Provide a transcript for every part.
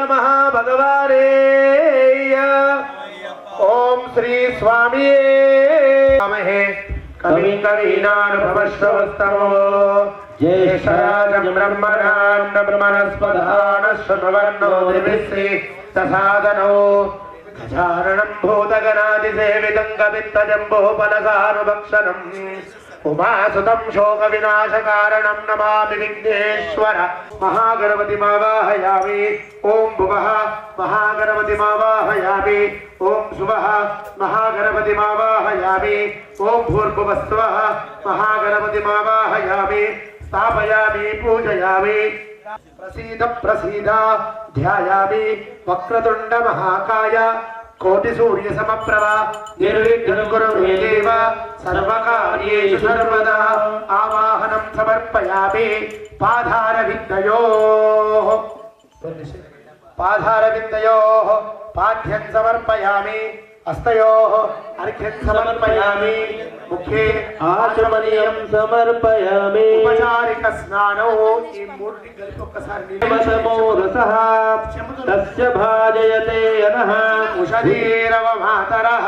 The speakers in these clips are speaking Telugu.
नमः भगवाने ओम श्री स्वामी नमः कविं कवीनानुभवश्रवस्तमो ज्येष्ठराजं ब्रह्मणां ब्रह्मणस्पदानश्रवन्नो दिविश्री तसादनो गजाननं भूतगणादिसेवितं कवित्तजम्बोपलसानुभक्षणम् उमासुतं शोकविनाशकारणं नमामि विघ्नेश्वर महागणपतिमावाहयामि ओं भुवः महागणपतिमावाहयामि ओं शुभः महागणपतिमावाहयामि ओं भूर्भुवस्वः महागणपतिमावाहयामि स्थापयामि पूजयामि प्रसीद प्रसीद ध्यायामि वक्रतुंड महाकाय कोटि सूर्य समप्रभा निर्विघ्नं कुरु मे देव सर्वकार्येषु सर्वदा आवाहनं समर्पयामि पाधारविन्दयोः पाठ्यं समर्पयामि हस्तयोः अर्घ्यं समर्पयामि मुखे आचमनीयं समर्पयामि उपचारिक स्नानो ఈ మూర్తి కలిపి ఒక్కసారి నిమసమోరసః తస్య భాజయతే అనః ఉషధీరవ మాతరః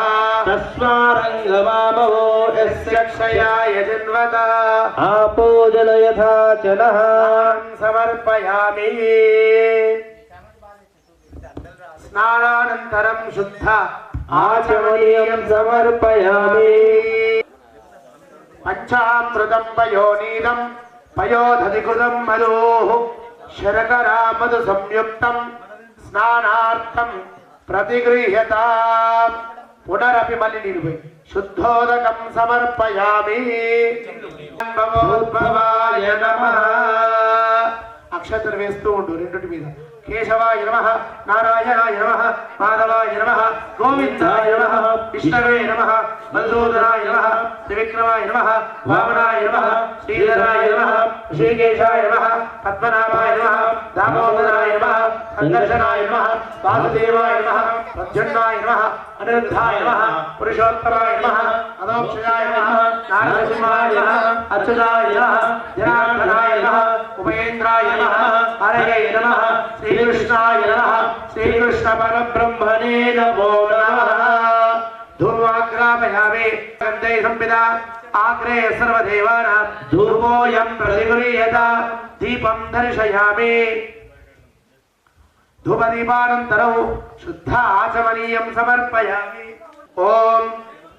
తస్మారంగమామవో యస్య క్షయాయ జన్వత ఆపోజనయథా చలః సమర్పయామి స్నానానంతరం శుద్ధ आचमनीयं समर्पयामि पंचामृतं पयोनीदं पयोदधिकृतं मधुः शर्करा मधु संयुक्तं स्नानार्थं प्रतिगृह्यताम् पुनरपि मलिनीर्भय शुद्धोदकं समर्पयामि भगवद्भवाय नमः अक्षत्र वेस्तू उंडु रेंडुटी मीद केशवाय नमः नारायणाय नमः माधवाय नमः गोविंदाय नमः विष्णवे नमः मधुसूदनाय नमः त्रिविक्रमाय नमः वामनाय नमः श्रीधराय नमः श्रीकेशाय नमः पद्मनाभाय नमः दामोदराय नमः संकर्षणाय नमः वासुदेवाय नमः प्रद्युम्नाय नमः अनिरुद्धाय नमः पुरुषोत्तमाय नमः अदोक्षजाय नमः नारसिंहाय नमः अच्युताय नमः जनार्दनाय नमः उपेन्द्राय नमः हरये नमः श्रीकृष्णाय नमः श्रीकृष्ण परब्रह्मणे नमो नमः धूमाग्रापयामि गन्धे संविदा आग्रे सर्वदेवानां धूपोऽयं प्रतिगृह्यत दीपं दर्शयामि धूपदीपानन्तरं शुद्ध आचमनीयं समर्पयामि ओम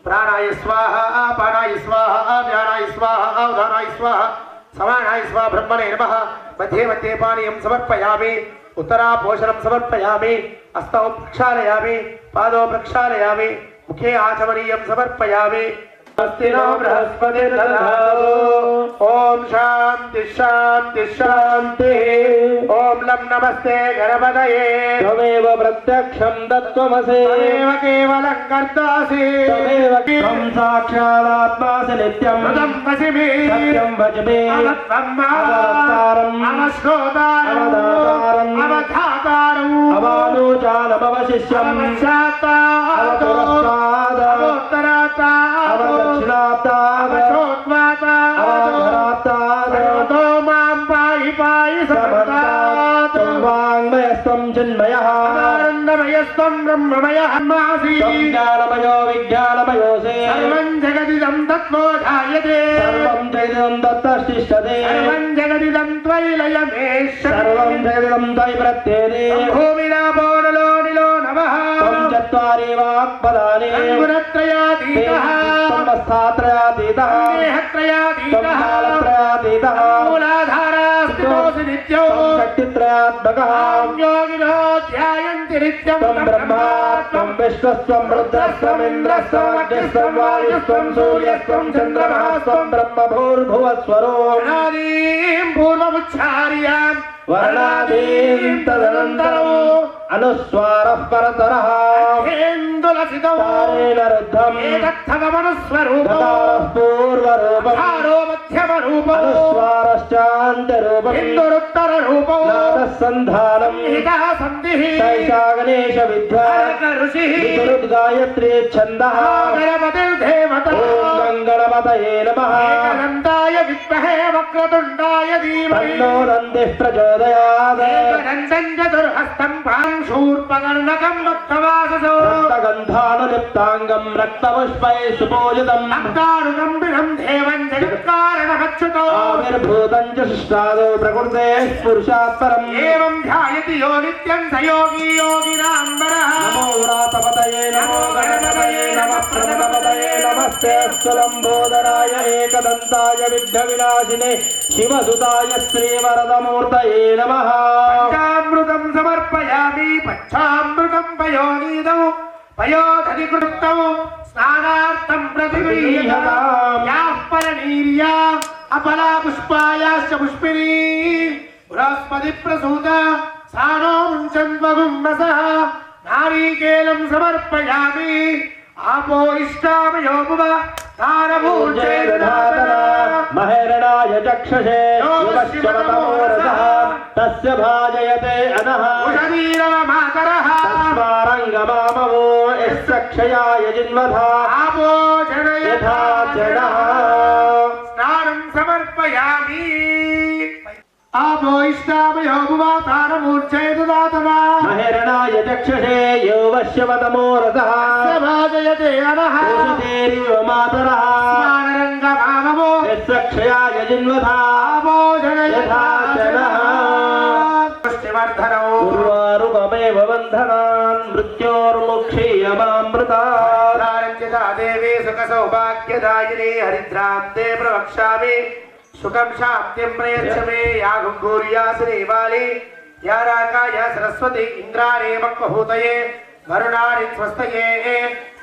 प्राणाय स्वाहा अपानाय स्वाहा व्यानाय स्वाहा उदानाय स्वाहा समानाय स्वाहा ब्रह्मणे नमः मध्ये मध्ये पानीयं समर्पयामि उत्तरापोषणं समर्पयामि हस्तौ प्रक्षालयामि पादौ प्रक्षालयामि मुखे आचमनीयं समर्पयामि अस्ति नो बृहस्पतिर्दधातु ओम शांति शांति शांति ओम लं नमस्ते गणपतये त्वमेव प्रत्यक्षं तत्त्वमसि त्वमेव केवलं कर्तासि त्वमेव त्वं साक्षादात्मासि नित्यं मदं वसिमि सत्यं वचमि अवतारम् अवश्रोतारम् अवधातारम् अवानुजानमवशिष्यम् आनंदमयस्त्वं ब्रह्ममयः मासि ज्ञानमयो विज्ञानमयोऽसि सर्वं जगदिदं तत्त्वोऽधायते सर्वं जगदिदं तत्तष्टिष्ठते सर्वं जगदिदं त्वयि लयमेष सर्वं जगदिदं त्वयि प्रत्येते भूमिरापो नलो निलो नमः त्वं चत्वारि वाक्पदानि गुणत्रयातीतः संवस्थात्रयातीतः देहत्रयातीतः कालत्रयातीतः मूलाधारास्तितोऽसि नित्यो शक्तित्रयात्मकः योगिनो ध्यायन्ति नित्यं त्वं ब्रह्मा त्वं विश्वस्त्वं रुद्रस्त्वम् इन्द्रस्त्वम् अग्निस्त्वं वायुस्त्वं सूर्यस्त्वं चन्द्रमः त्वं ब्रह्म भूर्भुवस्वरो वर्णादीं पूर्वमुच्चार्यां वर्णादीं तदनन्तरो अनुस्वारः परतरः हेन्दुलसितौ तारेण रुद्धम् एतत्थवमनुस्वरूपो पूर्वरूपम् हारो मध्यमरूपो अनुस्वारश्चान्तरूपम् इन्दुरुत्तररूपो नादसन्धानम् हितः सन्धिः सैषा गणेश विद्या ऋषिः विदुरुद्गायत्री छन्दः गणपतिर्देवता ॐ गणपतये नमः एकदन्ताय विद्महे वक्रतुण्डाय धीमहि तन्नो दन्तिः प्रचोदयात् एकदन्तं चतुर्हस्तं शूर्पकर्णकं भक्तवाससो रक्तगन्धानुलिप्ताङ्गं रक्तपुष्पैः सुपूजितं भक्तानुकम्पिनं देवं जगत्कारणमच्युतो आविर्भूतं च शिष्टादो प्रकृतेः पुरुषात् परम् एवं ध्यायति यो नित्यं स योगी योगिनाम्बरः नमो व्रातपतये नमो गणपतये नमः प्रमदपतये नमस्ते लम्बोदराय एकदन्ताय विघ्नविनाशिने शिवसुताय श्रीवरदमूर्तये नमः पञ्चामृतं समर्पयामि पञ्चामृतं पयोनिदौ पयोधनिकृतौ स्नानार्थं प्रतिगृह्यताम् याः परनीर्या अपला पुष्पायाश्च पुष्पिनी बृहस्पतिप्रसूता सानो मुञ्चन्वगुम्बसः नारीकेलं समर्पयामि आपो इष्टामयो भुव तारभूर्जेदधातना महेरणाय चक्षुषे युवश्चवतमोरसः तस्य भाजयते अनः उषधीरवमातरः तस्मारङ्गमामवो यस्य क्षयाय जिन्वधा आपो जनयथा जनः स्नानं समर्पयामि आपो इष्टामयो भुव तारभूर्जेदधातना महेरणाय चक्षुषे युवश्चवतमोरसः भाजयते अनः उषधीरिव मातरः स्नानरङ्गमामवो यस्य क्षयाय जिन्वधा आपो जनयथा जनः पुष्टिवर्धनौ उर्वारुकमेव बन्धनान् मृत्योर्मुक्षीयमामृतात् रञ्जिता देवी सुखसौभाग्यदायिनी हरिद्रां ते प्रवक्ष्यामि सुखं शान्तिं प्रयच्छ मे या गुङ्गूर्या श्रीवाली या राका या सरस्वती इन्द्राणे मक्वहूतये वरुणानि स्वस्तये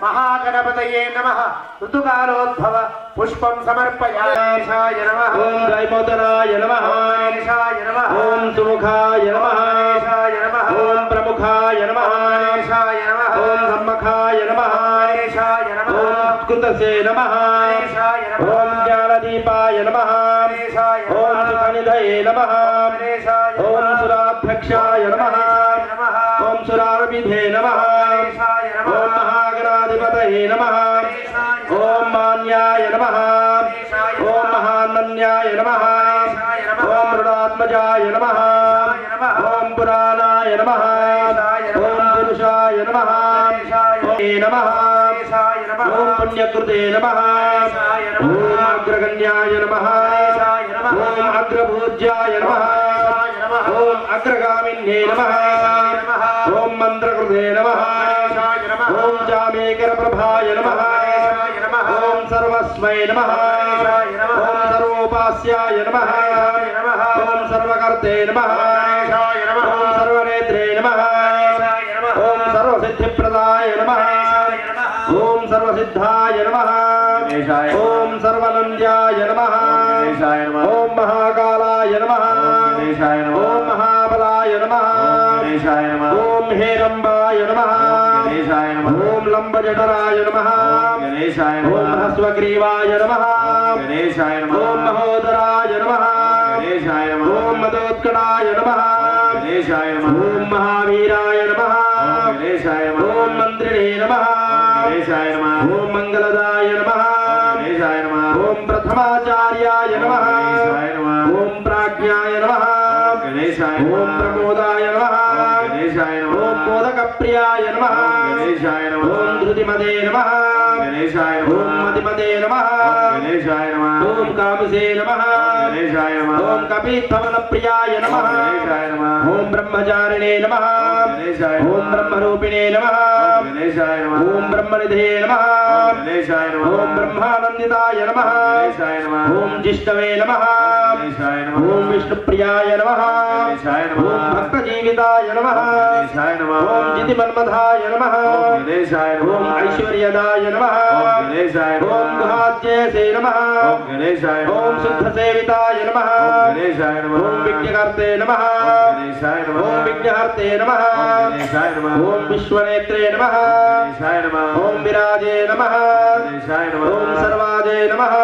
महागणपतये नमः ऋतुकालोद्भव पुष्पं समर्पयामि गणेशाय नमः ॐ दैमोदराय नमः गणेशाय नमः ॐ सुमुखाय नमः गणेशाय नमः ॐ प्रमुखाय नमः गणेशाय नमः ॐ सम्मखाय नमः गणेशाय नमः ॐ कृतसे नमः गणेशाय नमः ॐ ज्ञानदीपाय नमः गणेशाय ॐ सुखनिधये नमः गणेशाय ॐ सुराध्यक्षाय नमः ॐ सुरारविधे नमः ॐ महागणाधिपतये नमः ॐ मान्याय नमः ॐ महानन्याय नमः ॐ मृडात्मजाय नमः ॐ पुराणाय नमः ॐ पुरुषाय नमः ॐ नमः ॐ पुण्यकृते नमः ॐ अग्रगण्याय नमः ॐ अग्रभूज्याय नमः ॐ अग्रगामिन्ये नमः ॐ मन्त्रकृते नमः ॐ जामेकरप्रभाय नमः ॐ सर्वस्मै नमः ॐ सर्वोपास्याय नमः ॐ सर्वकर्ते नमः ॐ सर्वनेत्रे नमः ॐ सर्वसिद्धिप्रदाय नमः ॐ सर्वसिद्धाय नमः ॐ सर्वनन्द्याय नमः ॐ महाकालाय नमः ॐ महाबलाय नमः ॐ हेरम्बाय नमः ॐ लम्बजठराय नमः ॐ ह्रस्वग्रीवाय नमः ॐ महोदराय नमः ॐ मदोत्कटाय नमः ॐ महावीराय नमः ॐ मन्त्रिणे नमः ॐ मङ्गलदाय नमः ॐ प्रथमाचार्याय नमः ॐ प्राज्ञाय नमः ॐ प्रमोदाय नमः ॐ मोदकप्रियाय नमः ॐ धृतिमते नमः ॐ मतिमते नमः ॐ कामसे नमः ॐ कपीत्थवनप्रियाय नमः ॐ ब्रह्मचारिणे नमः ॐ ब्रह्मरूपिणे नमः ॐ ब्रह्मनिधे नमः ॐ ब्रह्मानन्दिताय नमः ॐ जिष्णवे नमः ॐ विष्णुप्रियाय नमः ॐ भक्तजीविताय नमः ॐ जितिमन्मथाय नमः ॐ ऐश्वर्यदाय नमः ॐ गुहाद्यसे नमः ॐ शुद्धसेविताय नमः ॐ विज्ञकर्ते नमः ॐ विज्ञहर्ते नमः ॐ विश्वनेत्रे नमः ॐ विराजे नमः ॐ सर्वाजे नमः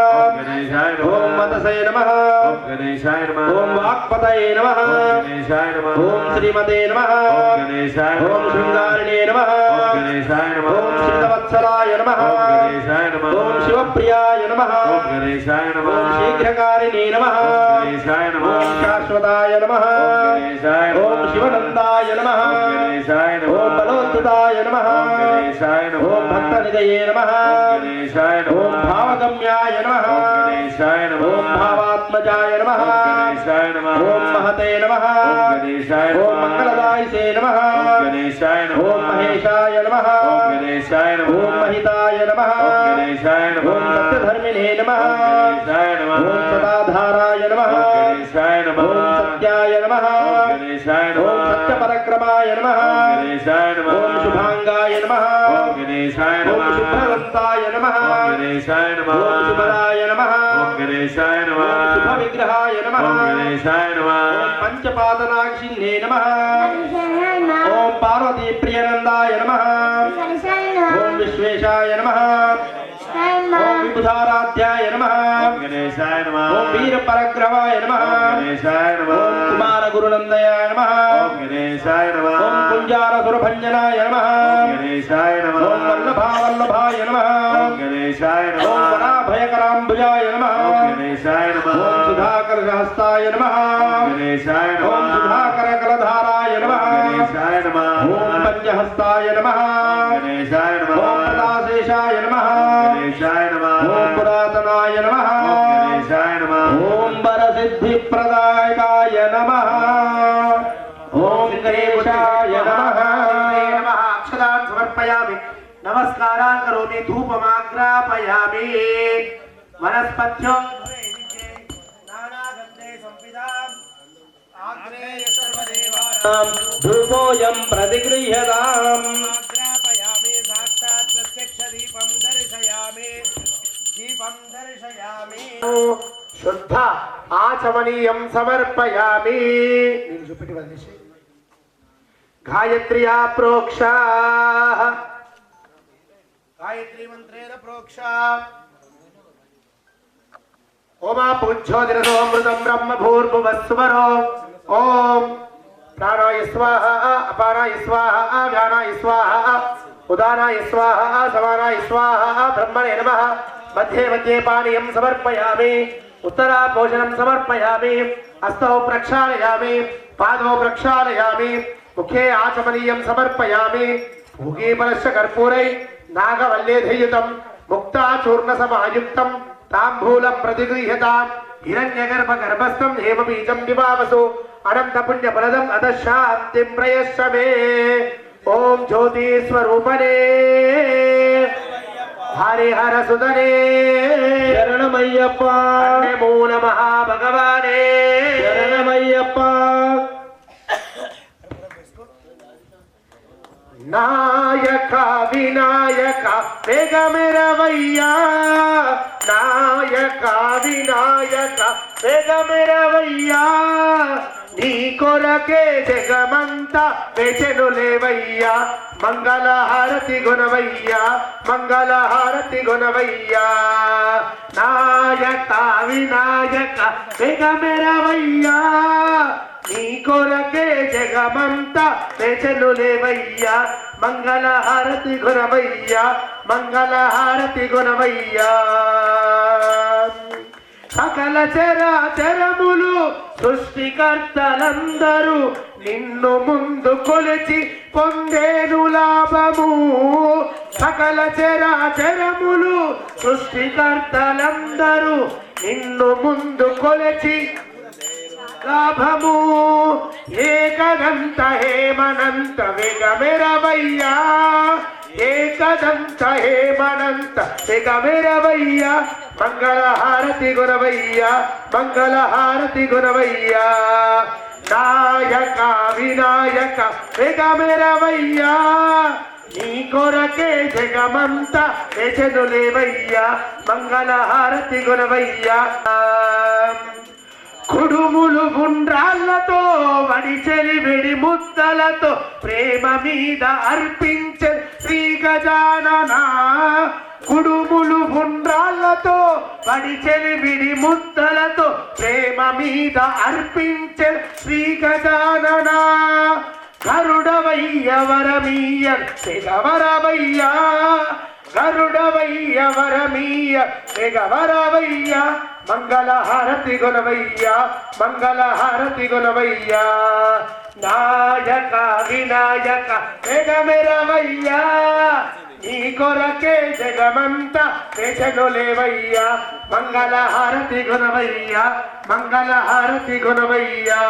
गणेशाय नमः ओम मतसे नमः ओम गणेशाय नमः ओम वाक्पतये नमः ओम गणेशाय नमः ओम श्रीमते नमः ओम गणेशाय नमः ओम शृंगारिणे नमः ओम गणेशाय नमः ओम श्रीवत्सलाय नमः ओम गणेशाय नमः ओम शिवप्रियाय नमः ओम गणेशाय नमः ओम शीघ्रकारिणे नमः ओम गणेशाय नमः ओम शाश्वताय नमः ओम गणेशाय नमः ओम शिवनंदाय नमः ओम गणेशाय नमः ओम बलोत्तताय नमः ओम गणेशाय नमः ओम भक्तनिधये नमः ओम गणेशाय नमः ओम भावगम्याय नमः ओम गणेशाय नमः ओम भावात्मजाय नमः ओम गणेशाय नमः ओम महते नमः ओम गणेशाय नमः ओम मंगलदायिसे नमः ओम गणेशाय नमः ओम महेशाय नमः ओम गणेशाय नमः ओम महिताय नमः ओम गणेशाय नमः ओम सत्यधर्मिणे नमः ओम गणेशाय नमः ओम सदाधाराय नमः ओम गणेशाय नमः ओम सत्याय नमः ओम गणेशाय नमः ओम सत्यपरक्रमाय नमः ओम गणेशाय नमः ओम शुभांगाय नमः ओम गणेशाय ओम नमः शुभ्रदन्ताय नमः ओम गणेशाय नमः ओम शुभदाय नमः ओम गणेशाय नमः ओम शुभविग्रहाय नमः ओम गणेशाय नमः ओम पंचपादनाक्षिण्ये नमः ओम पार्वती प्रियनंदाय नमः ओम विश्वेशाय नमः ओम विबुधाराध्याय नमः ओम गणेशाय नमः ओम वीरपरग्रहाय नमः ओम गणेशाय नमः ओम कुमार गुरुनंदयाय नमः ओम गणेशाय नमः ओम कुंजार सुरभंजनाय नमः ओम गणेशाय नमः ओम वल्लभावल्लभाय नमः ओम गणेशाय ओम नमः वराभयकराम्बुजाय नमः ओम गणेशाय नमः ओम सुधाकर सहस्ताय नमः ओम गणेशाय नमः ओम सुधाकर कलधाराय नमः ओम गणेशाय नमः ओम पंचहस्ताय नमः ओम गणेशाय नमः ओम प्रदाशेषाय नमः ओम गणेशाय नमः ओम पुरातनाय नमः ओम गणेशाय नमः ओम वरसिद्धिप्रदायकाय नमः ओम गणेशाय नमः अक्षरान् समर्पयामि नमस्कारान् करोमि धूपमाग्रापयामि वनस्पत्यो नानागन्धे संविदाम् आग्नेय सर्वदेवानां धूपोऽयं प्रतिगृह्यताम् आग्रापयामि साक्षात् प्रत्यक्ष दीपं दर्शयामि शुद्ध आचमनीयं समर्पयामि गायत्र्या प्रोक्षा गायत्री मंत्रेण प्रोक्षा ओमा पूज्यो दिनसोमृतं ब्रह्म भूर्भुवस्वरो ओम प्राणाय स्वाहा अपानाय स्वाहा व्यानाय स्वाहा उदानाय स्वाहा समानाय स्वाहा ब्रह्मणे नमः मध्ये मध्ये पानीयं समर्पयामि उत्तराभोजनं समर्पयामि हस्तौ प्रक्षालयामि पादौ प्रक्षालयामि मुखे आचमनीयं समर्पयामि भूगीपलश्च कर्पूरै नागवल्लेधयुतं मुक्ताचूर्णसमायुक्तं ताम्बूलं प्रतिगृह्यताम् हिरण्यगर्भगर्भस्थं हेमबीजं विवावसु अनन्तपुण्यफलदम् अतः शान्तिं प्रयश्च मे ॐ ज्योतिस्वरूपने हरिहर सुदने शरणमय्यप्पा नमो नमः भगवाने शरणमय्यप्पा नायक विनायक वेगमेरवయ్యా नायक विनायक वेगमेरवయ్యా నీ కొరకే జగమంతా వేచెనులేవయ్యా మంగళ హారతి గుణవయ్యా మంగళ హారతి గుణవయ్యా నాయక వినాయక వేగమెరవయ్యా నీ కొరకే జగమంతా వేచెనులేవయ్యా మంగళ హారతి గుణవయ్యా మంగళ హారతి గుణవయ్యా సకల చరాచరములు సృష్టికర్తలందరూ నిన్ను ముందు కొలిచి పొందేను లాభము సకల చరాచరములు సృష్టికర్తలందరూ నిన్ను ముందు కొలిచి లాభము ఏకదంత హేమనంత వేగమెరవయ్యా ఏకదంత హేమనంత వేగమెరవయ్యా మంగళ హారతి గుణవయ్యా మంగళ హారతి గుణవయ్యా నాయక వినాయక వేగమెరవయ్యా నీ కొరకే జగమంతా వేచెనులేవయ్యా మంగళ హారతి గుణవయ్యా కుడుములు గుండ్రాళ్లతో వడిచెలి వెడి ముద్దలతో ప్రేమ మీద అర్పించే శ్రీ గజానన కుడుములు ఉండ్రాళ్ళతో పడిచెలి విడి ముద్దలతో ప్రేమ మీద అర్పించే శ్రీ గజానన గరుడవయ్య వరమీయ తెగవరవయ్య గరుడవయ్య వరమీయ తెగవరవయ్య మంగళహారతి గుణవయ్య మంగళహారతి గుణవయ్య నాయక వినాయక తెగమెరవయ్య నీ కొరకే జగమంత వేషను లేవయ్యా మంగళహారతి గుణవయ్యా మంగళహారతి గుణవయ్యా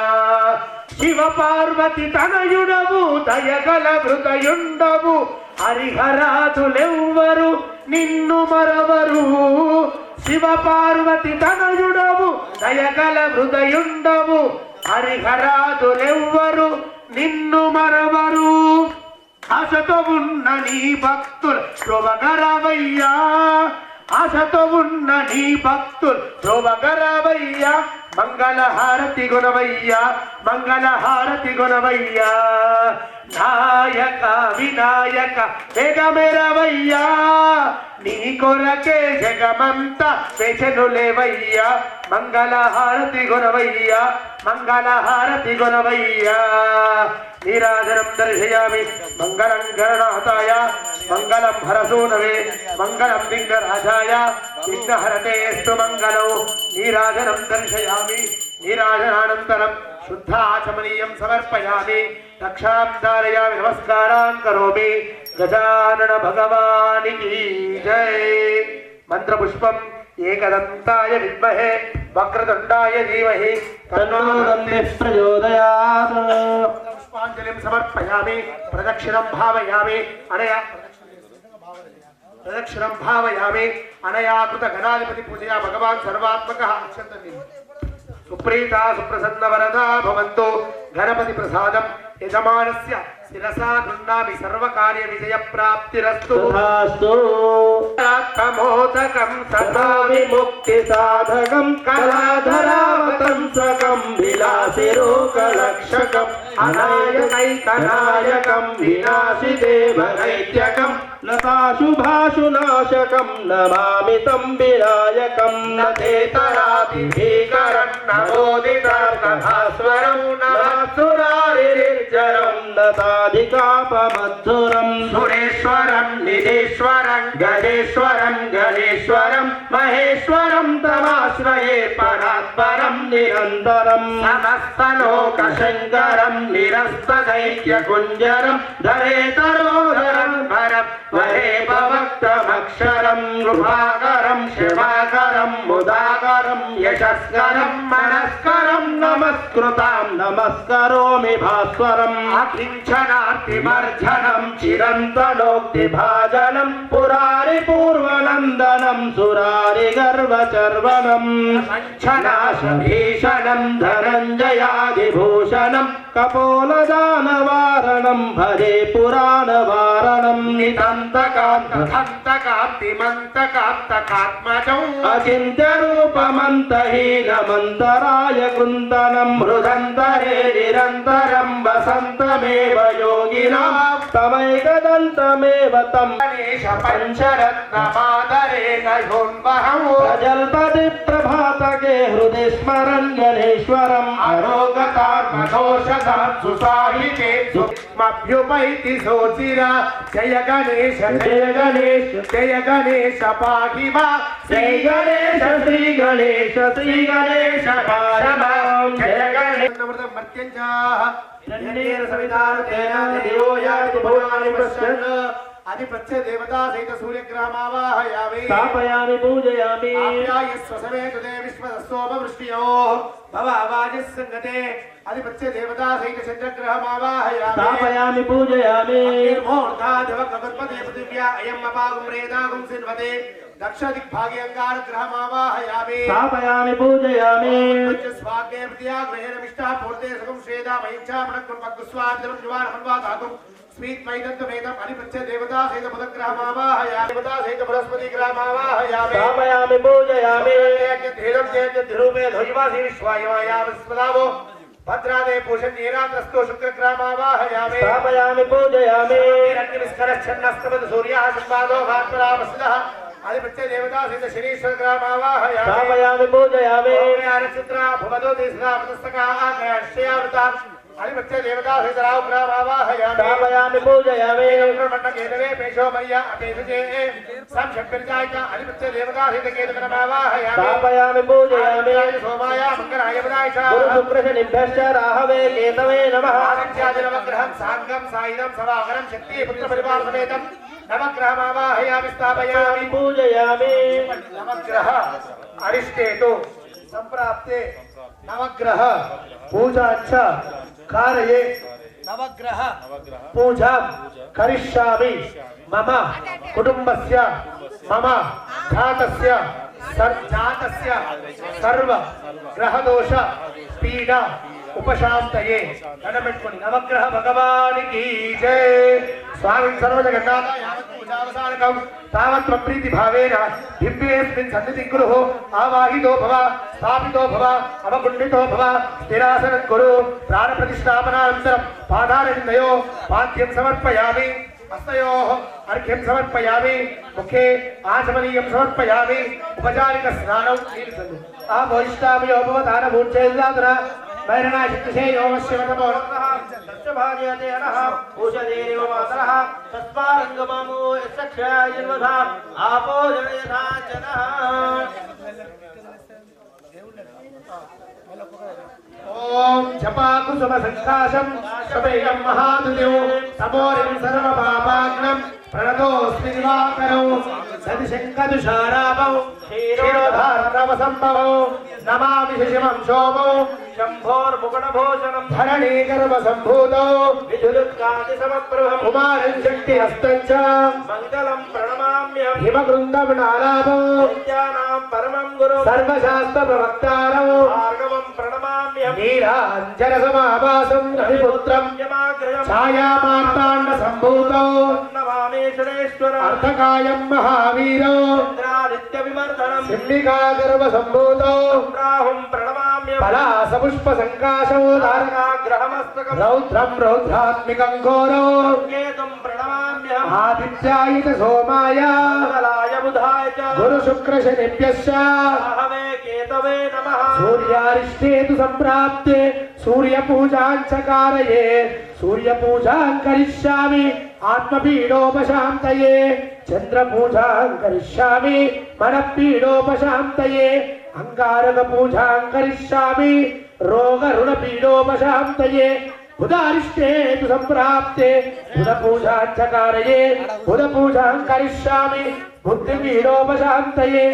శివ పార్వతి తనయుడవు దయగల హృదయుండవు హరిహరాదులెవ్వరు నిన్ను మరవరు శివ పార్వతి తనయుడవు దయగల హృదయుండవు హరిహరాదులెవ్వరు నిన్ను మరవరు ఆశతో ఉన్న నీ భక్తులు శోభగరవయ్యా ఆశతో ఉన్న నీ భక్తులు శోభగరవయ్యా మంగళహారతి గుణవయ్యా మంగళహారతి గుణవయ్యా నాయక వినాయక వేగమెరవయ్యా నీ కొరకే జగమంతా వేచను లేవయ్యా మంగళహారతి గుణవయ్యా మంగళహారతి గుణవయ్యా నీరాజనం దర్శయామి మంగళం గణనాథాయ మంగళం హరసూనవే మంగళం లింగరాజాయ విఘ్నహరతేస్తు మంగళం నీరాజనం దర్శయామి నీరాజనానంతరం శుద్ధాచమనీయం సమర్పయామి రక్షాం ధారయామి నమస్కారాన్ కరోమి గజానన భగవానికి జై మంత్రపుష్పం ఏకదంతాయ విద్మహే వక్రతుండాయ ధీమహి తన్నో దంతిః ప్రచోదయాత్ పుష్పాంజలిం సమర్పయామి ప్రదక్షిణం భావయామి అనయా ప్రదక్షిణం భావయామి అనయా కృత గణాధిపతి పూజయా భగవాన్ సర్వాత్మకః అక్షంతని సుప్రీతా సుప్రసన్న వరదా భవంతు గణపతి ప్రసాదం యజమానస్య శిరసా గృహ్ణామి సర్వకార్య విజయ ప్రాప్తిరస్తు తమోదకం సదా విముక్తి సాధకం కళాధరావతంసకం విలాసిరోకలక్షకం అనాయకైకనాయకం వినాశి దేవదైత్యకం లతాశుభాశునాశకం నమామి తం వినాయకం నచేతరాతిభీకరం నమోదితార్కభాస్వరం నమస్సురారిర్జరం నతాధికాపమద్ధురం సురేశ్వరం నిధీశ్వరం గణేశ్వరం గణేశ్వరం మహేశ్వరం తమాశ్రయే పరాత్పరం నిరంతరం సమస్తలోకశంకరం నిరస్తదైత్యకుంజరం ధరేతరోధరం వరం వరే భవక్తమక్షరం కృపాకరం శివాకరం ముదాకరం యశస్కరం మనస్కరం నమస్కృతాం నమస్కరోమి భాస్వరం అకించనార్తిమర్జనం చిరంతనోక్తిభాజనం పురారి పూర్వనందనం సురారి గర్వచర్వణం సంచనాశభీషణం ధనంజయాదిభూషణం కపోలదానవారణం భజే పురాణవారణం నితంతకాంతకాంతిమంతకాంతకాత్మజం అచింత్యరూపమంతహీనమంతరాయ కృంతనం మృదంతరే నిరంతరం వసంతమేవ యోగినాం తమైకదంతమేవ తం గణేశ పంచరత్నమాదరేణ యోన్వహం ప్రజల్పతి ప్రభాతకే హృది స్మరన్ గణేశ్వరం అరోగతాత్మదోషదాం సుసాహితే సుమభ్యుపైతి సోచిరా జయ గణేశ జయ గణేశ జయ గణేశ పాహి మా శ్రీ గణేశ శ్రీ గణేశ శ్రీ గణేశ పారమాం జయ గణేశ మర్త్యంచా హిరణ్యేన సవితారుతేన దేవో యాతి భువనాని పశ్యన్ అధిపత్య దేవతా సహిత సూర్యగ్రహమావాహయామి స్థాపయామి పూజయామి ఆప్యాయస్వ సమేత దే విశ్వసోమ వృష్టియో భవ అవాజస్ సంగతే అధిపత్య దేవతా సహిత చంద్రగ్రహమావాహయామి స్థాపయామి పూజయామి నిర్మోర్ధాధవ కగర్పదే పృథివ్యా అయం అపాగుం రేదాగుం సిన్వతే దక్ష దిగ్భాగే అంగారగ్రహమావాహయామి స్థాపయామి పూజయామి స్వాగ్నే ప్రతియా గ్రహేణ మిష్టా పూర్తే సగం శ్రేదా మహించా ప్రణకం పగ్గుస్వాదనం జువాన హన్వాతాగుం స్మీత్ మైదంతమేదం అధిపత్య దేవతా సహిత బుధగ్రహమావాహయామి దేవతా సహిత బృహస్పతి గ్రహమావాహయామి స్థాపయామి పూజయామి ధీరం తేజ ధిరుమే ధ్వజవాసి విశ్వాయవాయామి స్మదావో భద్రాదే పూషణ్ ఏరాత్రస్తో శుక్రగ్రహమావాహయామి స్థాపయామి పూజయామి అగ్నిస్కరశ్చన్నస్తమద సూర్యః సంవాదో భాస్వరామస్సదః आदिपत्य देवता सिद्ध शनीश्वर ग्रामावाहयामि स्थापयामि पूजयामि नक्षत्रा भवतो दिशा पुस्तका आकाश्यावृता आदिपत्य देवता सिद्ध राव ग्रामावाहयामि स्थापयामि पूजयामि केतवे पेशो मय्या अपेशजे संशप्पिर्जायका आदिपत्य देवता सिद्ध केतग्रामावाहयामि स्थापयामि पूजयामि सोमाय मंगलाय वदायचा गुरु शुक्र शनिभ्यश्च राहवे केतवे नमः आदित्यादि नवग्रहं साङ्गं सायुधं सवाहनं शक्ति पुत्र परिवार समेतं नवग्रहमावाहयामि स्थापयामि पूजयामि नवग्रह अरिष्टेतु संप्राप्ते नवग्रह पूजा च कारये नवग्रह पूजा करिष्यामि मम कुटुंबस्य मम जातस्य सर्व ग्रहदोष पीडा उपशांतये गणपेट्टुकोंडि नवग्रह भगवानिकी जय स्वामी सर्वजगन्नाथ यावत् पूजावसानकं तावत् प्रप्रीति भावेन दिव्येऽस्मिन् सन्निधिं कुरुः आवाहितो भव स्थापितो भव अवकुण्डितो भव स्थिरासनं कुरु प्राणप्रतिष्ठापनानन्तरं पादारविन्दयो पाद्यं समर्पयामि हस्तयोः अर्घ्यं समर्पयामि मुखे आचमनीयं समर्पयामि उपचारिकस्नानं नीलिसन्नु आभोष्टामयो भवतारभूर्चेदादरा वैरणाय चित्तसे योमस्य वदमोरः सत्यभाजयते अनः उषदेव मातरः तस्मारङ्गमामो यस्क्षायन्वधा आपो जनयथा जनः ओम जपा कुसुम संकाशं शपेयं महादुर्यो तमोरिं सर्वपापाग्नं प्रणतोऽस्मि दिवाकरौ सदिशङ्कदुषारापौ क्षीरोधारणवसम्भवौ नमामि शशिमं सोमौ शम्भोर्मुकुटभूषणं धरणीगर्भसम्भूतौ विधुरुत्कादिसमप्रभं कुमारं शक्तिहस्तं च मङ्गलं प्रणमाम्यहं हिमगृन्दमनालाभौ नित्यानां परमं गुरु सर्वशास्त्रप्रवक्तारौ भार्गवं प्रणमाम्यहं नीलाञ्जनसमाभासं रविपुत्रं छायामार्ताण्डसम्भूतौ नमामेश्वरेश्वर अर्थकायं महावीरौ चन्द्रादित्यविमर्दनं सिंहिकागर्भसम्भूतौ राहुं प्रणमाम्यहं पलासपुष्पसङ्काशौ तारकाग्रहमस्तकं रौद्रं रौद्रात्मिकं घोरौ केतुं प्रणमाम्यहम् आदित्याय सोमाय मंगलाय बुधाय च गुरुशुक्रशनिभ्यश्च राहवे केतवे नमः सूर्यारिष्टेतु सम्प्राप्ते सूर्यपूजां च कारये सूर्यपूजां करिष्यामि आत्मपीडोपशान्तये चन्द्रपूजां करिष्यामि मनःपीडोपशान्तये अंगारकपूजां करिष्यामि रोगऋणपीडोपशान्तये बुधारिष्टेतु सम्प्राप्ते बुधपूजां च कारये बुधपूजां करिष्यामि बुद्धिपीडोपशान्तये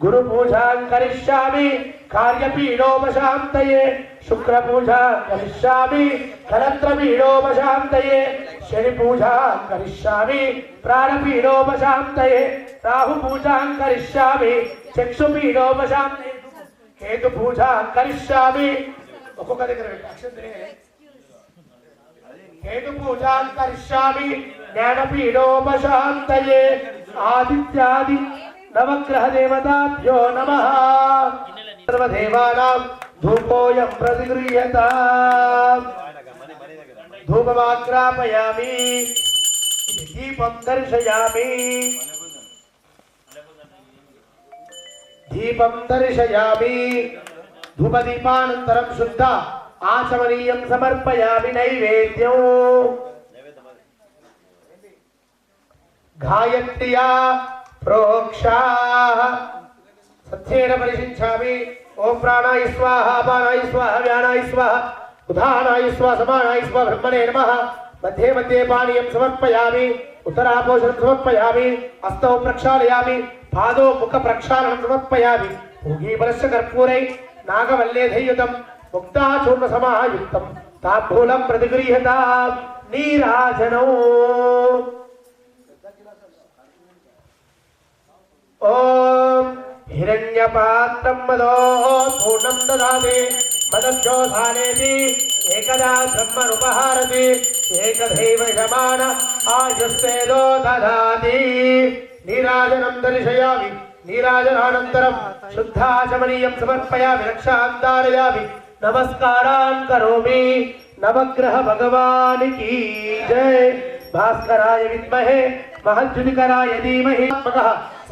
गुरुपूजां करिष्यामि कार्यपीडोपशान्तये शुक्रपूजां करिष्यामि कलत्रपीडोपशान्तये शनिपूजां करिष्यामि प्राणपीडोपशान्तये राहुपूजां करिष्यामि चक्षुपीडोपशान्तये केतुपूजां करिष्यामि ఒక్కొక్క దగ్గర అక్షంతరే हेतुपूजां करिष्यामि ज्ञानपीडोपशान्तये आदित्यादि नवग्रह देवताभ्यो नमः सर्वदेवानां धूपोऽयं प्रतिगृह्यताम् धूपमाग्रापयामि दीपं दर्शयामि दीपं दर्शयामि धूपदीपानन्तरं शुद्ध आचमनीयं समर्पयामि नैवेद्यं गायत्र्या प्रोक्षाः सत्येन परिशिञ्चामि ओम प्राणाय स्वाहा अपानाय स्वाहा व्यानाय स्वाहा उदानाय स्वाहा समानाय स्वाहा ब्रह्मणे नमः मध्ये मध्ये पानीयं समर्पयामि उत्तरापोषणं समर्पयामि हस्तौ प्रक्षालयामि पादौ मुख प्रक्षालनं समर्पयामि भोगीफलस्य कर्पूरै नागवल्लेधयुतं मुक्ताचूर्ण समायुक्तं ताम्बूलं प्रतिगृह्यताम् नीराजनौ ओम हिरण्यपात्रं मदो पूर्णं ददाति मदक्षोधानेति एकदा ब्रह्मनुपहारति एकदैव यमान आयुस्तेजो ददाति नीराजनं दर्शयामि नीराजनानन्तरं शुद्धाचमनीयं समर्पयामि रक्षां धारयामि नमस्कारान् करोमि नवग्रह भगवान् की जय भास्कराय विद्महे महज्जुतिकराय धीमहि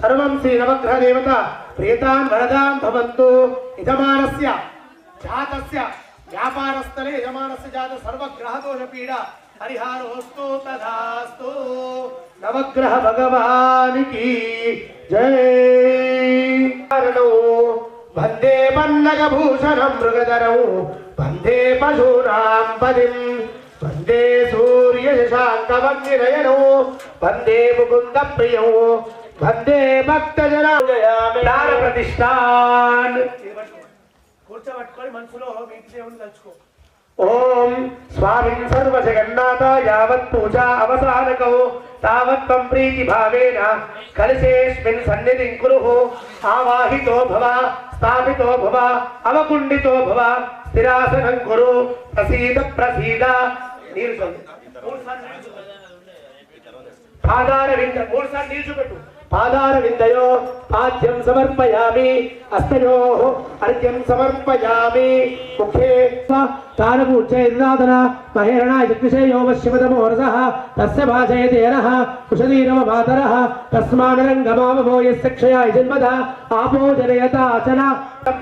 सर्वं श्री नवग्रह देवता प्रेतान् वरदां भवन्तु यजमानस्य जातस्य व्यापारस्थले यजमानस्य जात सर्वग्रह दोष पीडा हरिहारोस्तु तथास्तु नवग्रह भगवान की जय वंदे पन्नगभूषणं मृगधरौ वंदे पशूनां पदिं वंदे सूर्यशशाङ्कवग्निनयनौ वंदे मुकुन्दप्रियौ वंदे भक्तजनाजयामि दान प्रतिष्ठान కూర్చోబెట్టుకొని మనసులో మీ దేవుని తలుచుకో ఓం స్వామిన్ సర్వ జగన్నాథ యావత్ పూజా అవసానకౌ తావత్ త్వం ప్రీతి భావేన కలశేస్మిన్ సన్నిధిం కురుః ఆవాహితో భవ స్థాపితో భవ అవకుండితో భవ స్థిరాసనం కురు ప్రసీద ప్రసీద నీరు పాదార వింద మూడుసార్లు నీరు చూపెట్టు పాదార విందయో పాద్యం సమర్పయామి అస్తయోః అర్ఘ్యం సమర్పయామి ముఖే తారపూజ్యైర్నాదన మహేరణాయ చక్షుషేయో వశ్యమదమోరసః తస్య భాజయతేనః కుశలీనవ మాతరః తస్మానరంగమావభో యస్య క్షయాయ జన్మద ఆపో జనయతాచన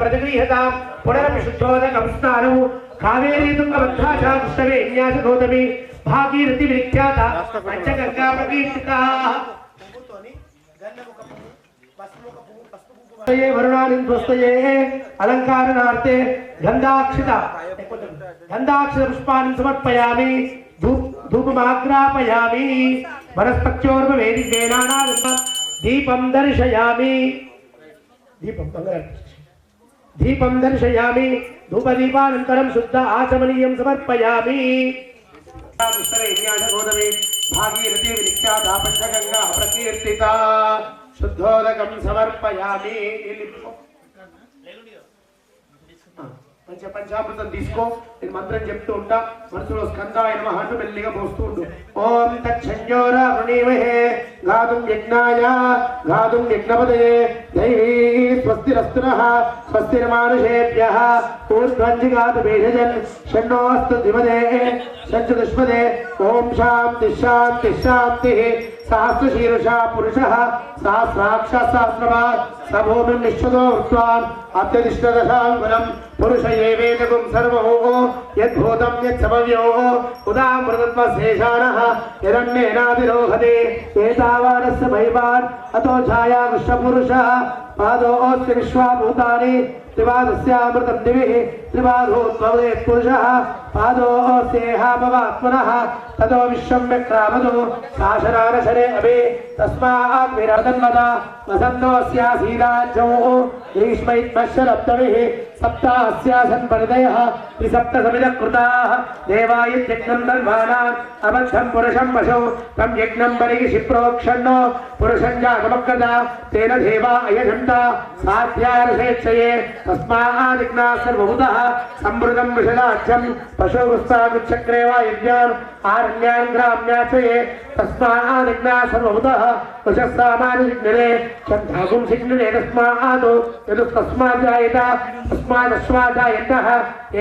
ప్రతిగృహ్యతాం పునరపి శుద్ధోదకం స్నానం కావేరీ తుంగభద్రా చ కృష్ణవే న్యాస గౌతమి భాగీరథి విఖ్యాత పంచగంగా ప్రకీర్తితా वरुणानिस्वस्तये अलंकारणार्थे गंधाक्षित पुष्पाणि समर्पयामि धूपमाग्रापयामि वनस्पत्योर्वेदिकेनानां दीपं दर्शयामि दीपं दर्शयामि धूपदीपानन्तरं शुद्ध आचमनीयं समर्पयामि भागीरथी विख्याता पंचगंगा प्रकीर्तिता शुद्धोदकं समर्पयामि పంచామృతం తీసుకో నేను మంత్రం చెప్తూ ఉంటా మనసులో స్కందాయ నమః అంటూ మెల్లిగా పోస్తూ ఉండు ఓం తచ్చంజోరా వృణీమహే గాతుం యజ్ఞాయ గాతుం యజ్ఞపదయే దైవీ స్వస్తిరస్తునః స్వస్తిర్మానుషేభ్యః ఊర్ధ్వంజిగాతు భేషజన్ షణ్ణోస్తు దివదే షణ్చతుష్పదే ఓం శాంతి శాంతి శాంతి सहस्रशीर्षा पुरुषः सहस्राक्षः सहस्रपात् सभूमिं निश्चतो वृत्वान् अत्यतिष्ठदशाङ्गुलं पुरुष एवेदगुं सर्वो यद्भूतं यत्समव्यो उदामृतत्वशेषाणः यदन्येनातिरोहते एतावानस्य महिमान् अतो छाया विश्वपुरुषः पादोऽस्य विश्वाभूतानि त्रिपादस्यामृतं दिविः त्रिपादो त्वमेत् पुरुषः पादोऽस्येहापवात्मनः ततो विश्वं व्यक्रामतो शासनानशरे अभि तस्मात् विरदन्वदा वसन्तोऽस्यासीदाज्जौ ग्रीष्मैत्मश्शरब्दविः सप्तास्यासन् परिदयः त्रिसप्तसमिदः कृताः देवायज्ञं दन्वानाम् अबद्धं पुरुषं वशौ तं यज्ञं बलिः प्रोक्षण्णो पुरुषं जातमग्रता तेन देवा अयजन्ता साध्यार्षेच्छये तस्मादिग्ना सर्वभूतः संवृतं विषदाख्यं पशुगुस्तागुच्छक्रे वा यज्ञान् आरण्यान् ग्राम्याचये तस्मादिग्ना सर्वभूतः वशस्सामानिजिग्नरे चन्धागुं सिग्नरे तस्मादो यदुस्तस्मात् जायेत तस्मादस्मात् जायन्तः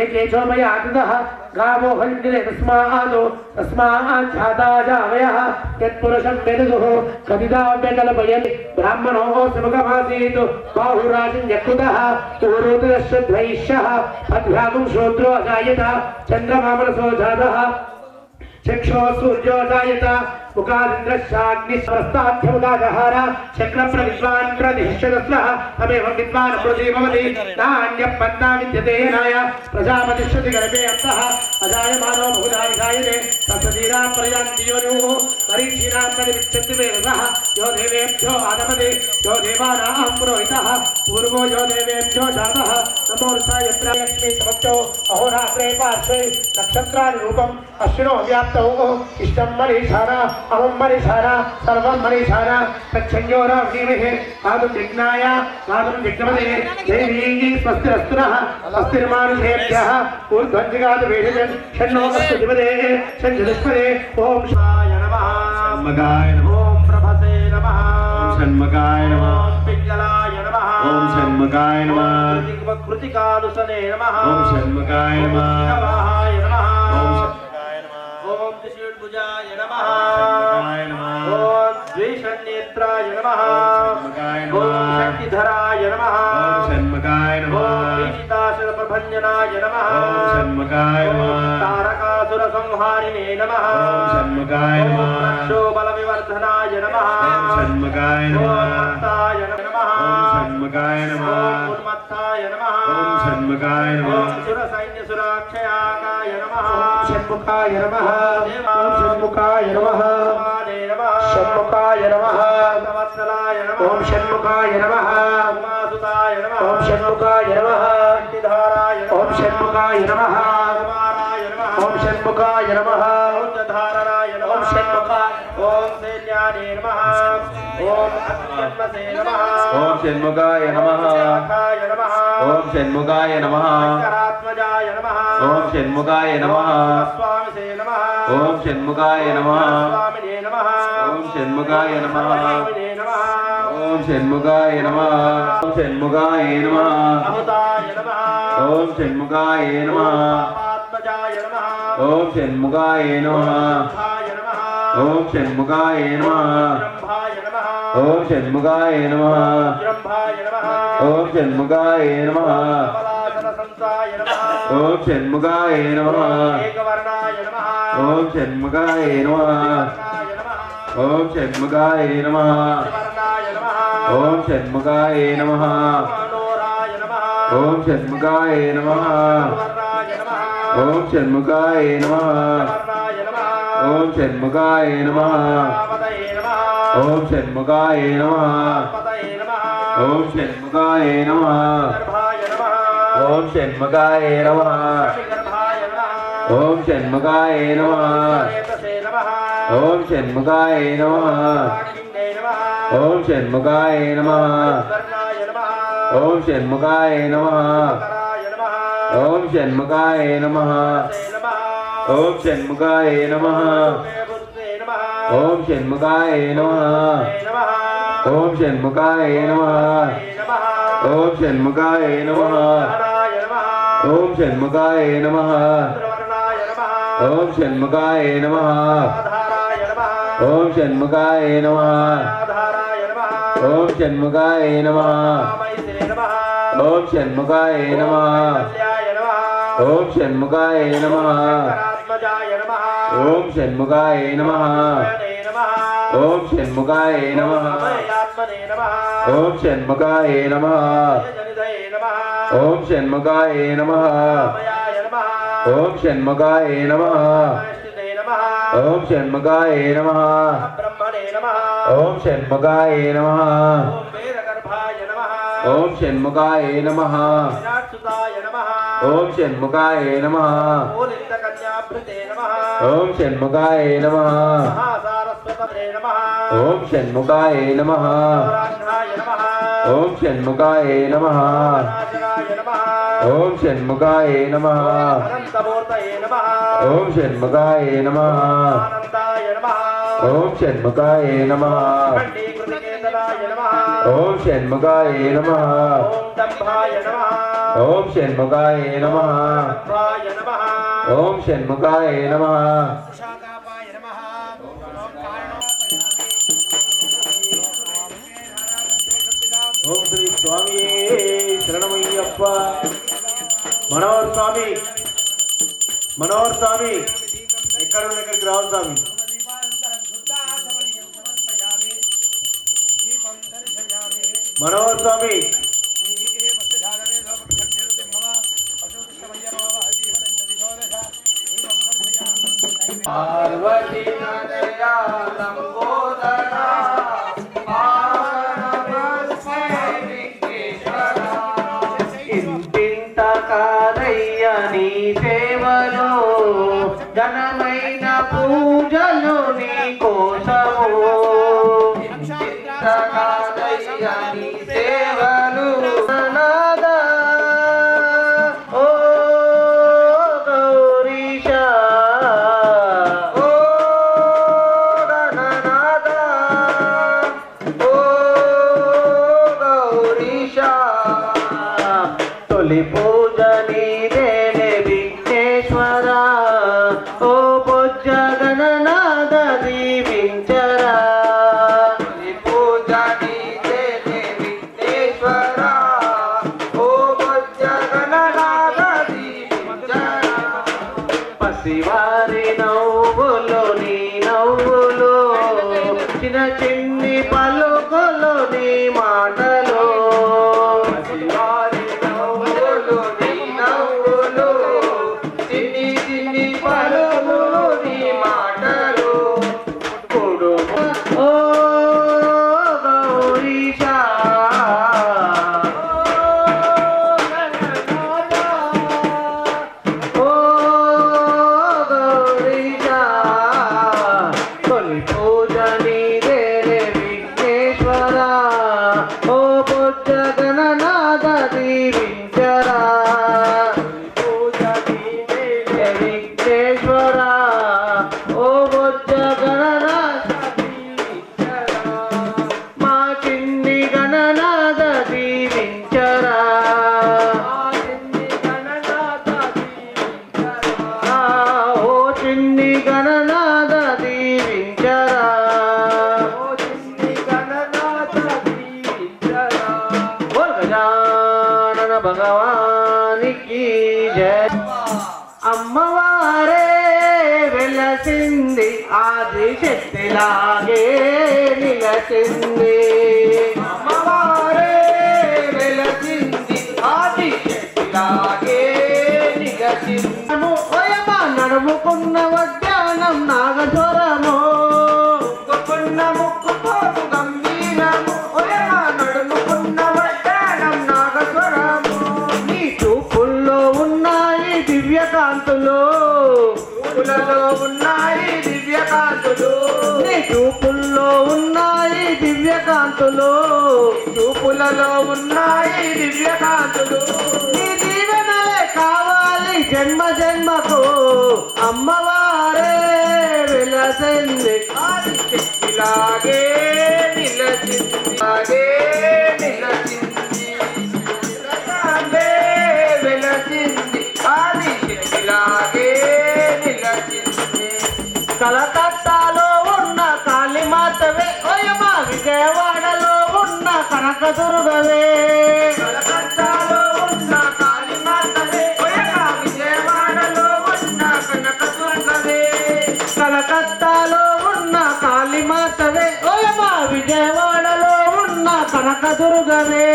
एकेशो मया आदितः गावो हरिन्द्रे तस्मादो तस्मात् जाता जावयः यत्पुरुषं वेदुः कदिदा व्यकल्पयन् ब्राह्मणो समुखमासीत् बाहुराजन् यकृतः पूर्वोदरश्रद्वैष्यः अध्यागुं शूद्रो अजायत चन्द्रमामनसो जातः चक्षो सूर्यो जायत मुखादिन्द्रश्चाग्निस्वस्ताभ्यमुदाजहार शक्रप्रविद्वान् प्रतिष्ठदस्नः तमेव विद्वान् प्रदीपवति नान्यपन्ना विद्यते नाय प्रजापतिष्ठति गर्भे अन्तः अजायमानो बहुधा विधायते तत्सदीनां प्रयान्ति योनिः परीक्षीणां परिविच्छति वेदसः यो देवेभ्यो आदमति यो देवानां पुरोहितः पूर्वो यो देवेभ्यो जातः नमो ऋषाय लक्ष्मी समक्षो अहोरात्रे पार्श्वे नक्षत्राणि रूपम् अश्विनो व्याप्तौ इष्टं मरीषाणा अहं मरीषाणा सर्वं मरीषाणा तच्छन्योरा विमहे आदुं यज्ञाय आदुं यज्ञपदे देवी स्वस्तिरस्तुनः स्वस्तिर्मानुषेभ्यः ऊर्ध्वञ्जिगात् वेदजन् षण्णोऽस्तु दिवदे षण्चतुष्पदे ॐ शिवाय नमः षण्मगाय नमः ॐ प्रभसे नमः ॐ षण्मगाय नमः ॐ पिङ्गलाय नमः ॐ षण्मगाय नमः कृतिकानुसने नमः ॐ षण्मगाय नमः नमः नमः ॐ ओम त्रिशूलभुजाय नमः षण्मगाय नमः ओम ద్వేషనేత్రాయ నమః ఓం శక్తిధరాయ నమః ఓం షణ్ముఖాయ నమః ఓం పీతాశల ప్రభంజనాయ నమః ఓం షణ్ముఖాయ నమః తారకాసుర సంహారిణే నమః ఓం షణ్ముఖాయ ఓం నమః రక్షోబల వివర్ధనాయ నమః ఓం షణ్ముఖాయ నమః ఓం మత్తాయ నమః ఓం షణ్ముఖాయ నమః ఓం ఉన్మత్తాయ నమః ఓం షణ్ముఖాయ నమః ఓం సుర సైన్య సురాక్షయాకాయ నమః షణ్ముఖాయ నమః ఓం షణ్ముఖాయ నమః దేవాదే నమః షణ్ముఖాయ నమః వత్సలాయ నమః ఓం షణ్ముఖాయ నమః ఉమాసుతాయ నమః ఓం షణ్ముఖాయ నమః శక్తిధారాయ నమః ఓం షణ్ముఖాయ నమః కుమారాయ నమః ఓం షణ్ముఖాయ నమః ధారణాయ నమః ఓం షణ్ముఖాయ ఓం శైల్యానే నమః ఓం అగ్నిజన్మసే నమః ఓం షణ్ముఖాయ నమః శాఖాయ నమః ఓం షణ్ముఖాయ నమః శంకరాత్మజాయ నమః ఓం షణ్ముఖాయ నమః స్వామిసే నమః ఓం షణ్ముఖాయ నమః స్వామినే నమః ఓం షణ్ముఖాయ నమః స్వామినే నమః ఓం షణ్ముఖాయ నమః ఓం షణ్ముఖాయ నమః అహుతాయ నమః ఓం షణ్ముఖాయ నమః ఆత్మజాయ నమః ఓం షణ్ముఖాయ నమః బ్రహ్మాయ నమః ఓం షణ్ముఖాయ నమః బ్రహ్మాయ నమః ఓం షణ్ముఖాయ నమః బ్రహ్మాయ నమః ఓం షణ్ముఖాయ నమః కమలాసన సంసాయ నమః ఓం షణ్ముఖాయ నమః ఏకవర్ణాయ నమః ఓం షణ్ముఖాయ నమః వర్ణాయ నమః ఓం షణ్ముఖాయ నమః వర్ణాయ నమః ఓం షణ్ముఖాయ నమః మనోరాయ నమః ఓం షణ్ముఖాయ నమః వర్ణాయ నమః ఓం షణ్ముఖాయ నమః వర్ణాయ నమః ఓం షణ్ముఖాయ నమః పదయే నమః ఓం షణ్ముఖాయ నమః పదయే నమః ఓం షణ్ముఖాయ నమః గర్భాయ నమః ఓం షణ్ముఖాయ నమః గర్భాయ నమః ఓం షణ్ముఖాయ నమః ఏతసే నమః ఓం షణ్ముఖాయ నమః అగ్నిందే నమః ఓం షణ్ముఖాయ నమః వర్ణాయ నమః ఓం షణ్ముఖాయ నమః కరాయ నమః ఓం షణ్ముఖాయ నమః సే నమః ఓం షణ్ముఖాయ నమః బుద్ధే నమః ఓం షణ్ముఖాయ నమః నమః ఓం షణ్ముఖాయ నమః నమః ఓం షణ్ముఖాయ నమః ధనాయ నమః ఓం షణ్ముఖాయ నమః వర్ణాయ నమః ఓం షణ్ముఖాయ నమః ఆధారాయ నమః ఓం షణ్ముఖాయ నమః ఆధారాయ నమః ఓం షణ్ముఖాయ నమః కామైతే నమః ఓం షణ్ముఖాయ నమః కళ్యాయ నమః ఓం షణ్ముఖాయ నమః శంకరాత్మజాయ నమః ఓం షణ్ముఖాయ నమః నే నమః ఓం షణ్ముఖాయ నమః అభయాత్మనే నమః ఓం షణ్ముఖాయ నమః జనిధయే నమః ఓం షణ్ముఖాయ నమః అభయాయ నమః ఓం షణ్ముఖాయ నమః పరిస్థితే నమః ఓం షణ్ముఖాయ నమః బ్రహ్మణే నమః ఓం షణ్ముఖాయ నమః ఓం వేదగర్భాయ నమః ఓం షణ్ముఖాయ నమః విరాట్సుతాయ నమః ఓం షణ్ముఖాయ నమః ఓలితకన్యాభృతే నమః ఓం షణ్ముఖాయ నమః మహాసారస్వతే నమః ఓం షణ్ముఖాయ నమః పురాణాయ నమః ఓం షణ్ముఖాయ నమః నాశనాయ నమః ఓం షణ్ముఖాయ నమః అనంతమూర్తయే నమః ఓం షణ్ముఖాయ నమః ఆనందాయ నమః ఓం షణ్ముఖాయ నమః ఖండీకృతికేతనాయ నమః ఓం షణ్ముఖాయ నమః ఓం దంభాయ నమః ఓం షణ్ముఖాయ నమః దంభాయ నమః ఓం షణ్ముఖాయ నమః శాకాపాయ నమః ఓం శ్రీ స్వామి శరణమయ్యప్ప. మనోహర్ స్వామి, మనోహర్ స్వామి ఎక్కడ ఉన్న ఇక్కడికి రావు స్వామి. మనోహర్ స్వామి పార్వతీ నదయా లంబోదరా ఇంటింత కాదయ్య నీ సేవలో ఘనమైన పూజలు నీ కోసము ఇంటింత కాదయ్య నీ సేవలు నాదా ఓ గౌరీశ ఓ గణనాదా ఓ గౌరీశ తొలి పూజ నీదేనే విఘ్నేశ్వర ఓ బొజ్జ గణనాద దీవించరా వెలసింది ఆది శక్తిలాగే నిలచింది అమ్మవారే వెలసింది ఆది శక్తిలాగే నిలచింది నడుముకున్న వడ్డానం నాగస్వరము ముక్కుకున్న ముక్కుపోటు గంభీరము ఓయమా నడుముకున్న వడ్డానం నాగస్వరము నీ చూపుల్లో ఉన్నాయి దివ్యకాంతులు చూపులలో ఉన్నాయి దివ్యకాంతులు నీ చూపుల్లో ఉన్నాయి దివ్యకాంతులు చూపులలో ఉన్నాయి దివ్యకాంతులు నీ దీవెనలే కావాలి జన్మ జన్మకు అమ్మవారే వెలసింది ఆది శక్తిలాగే నిలచింది లాగే నిలచింది వెలసింది ఆది శక్తిలాగే నిలచింది కలకత్తాలో ఉన్న కాళీమాతవే ఓయమా విజయవాడలో ఉన్న కనకదుర్గవే కలకత్తాలో ఉన్న కాళీమాతవే ఓయమా విజయవాడలో ఉన్న కనకదుర్గవే కలకత్తాలో ఉన్న కాళీమాతవే ఓయమా విజయవాడలో ఉన్న కనకదుర్గవే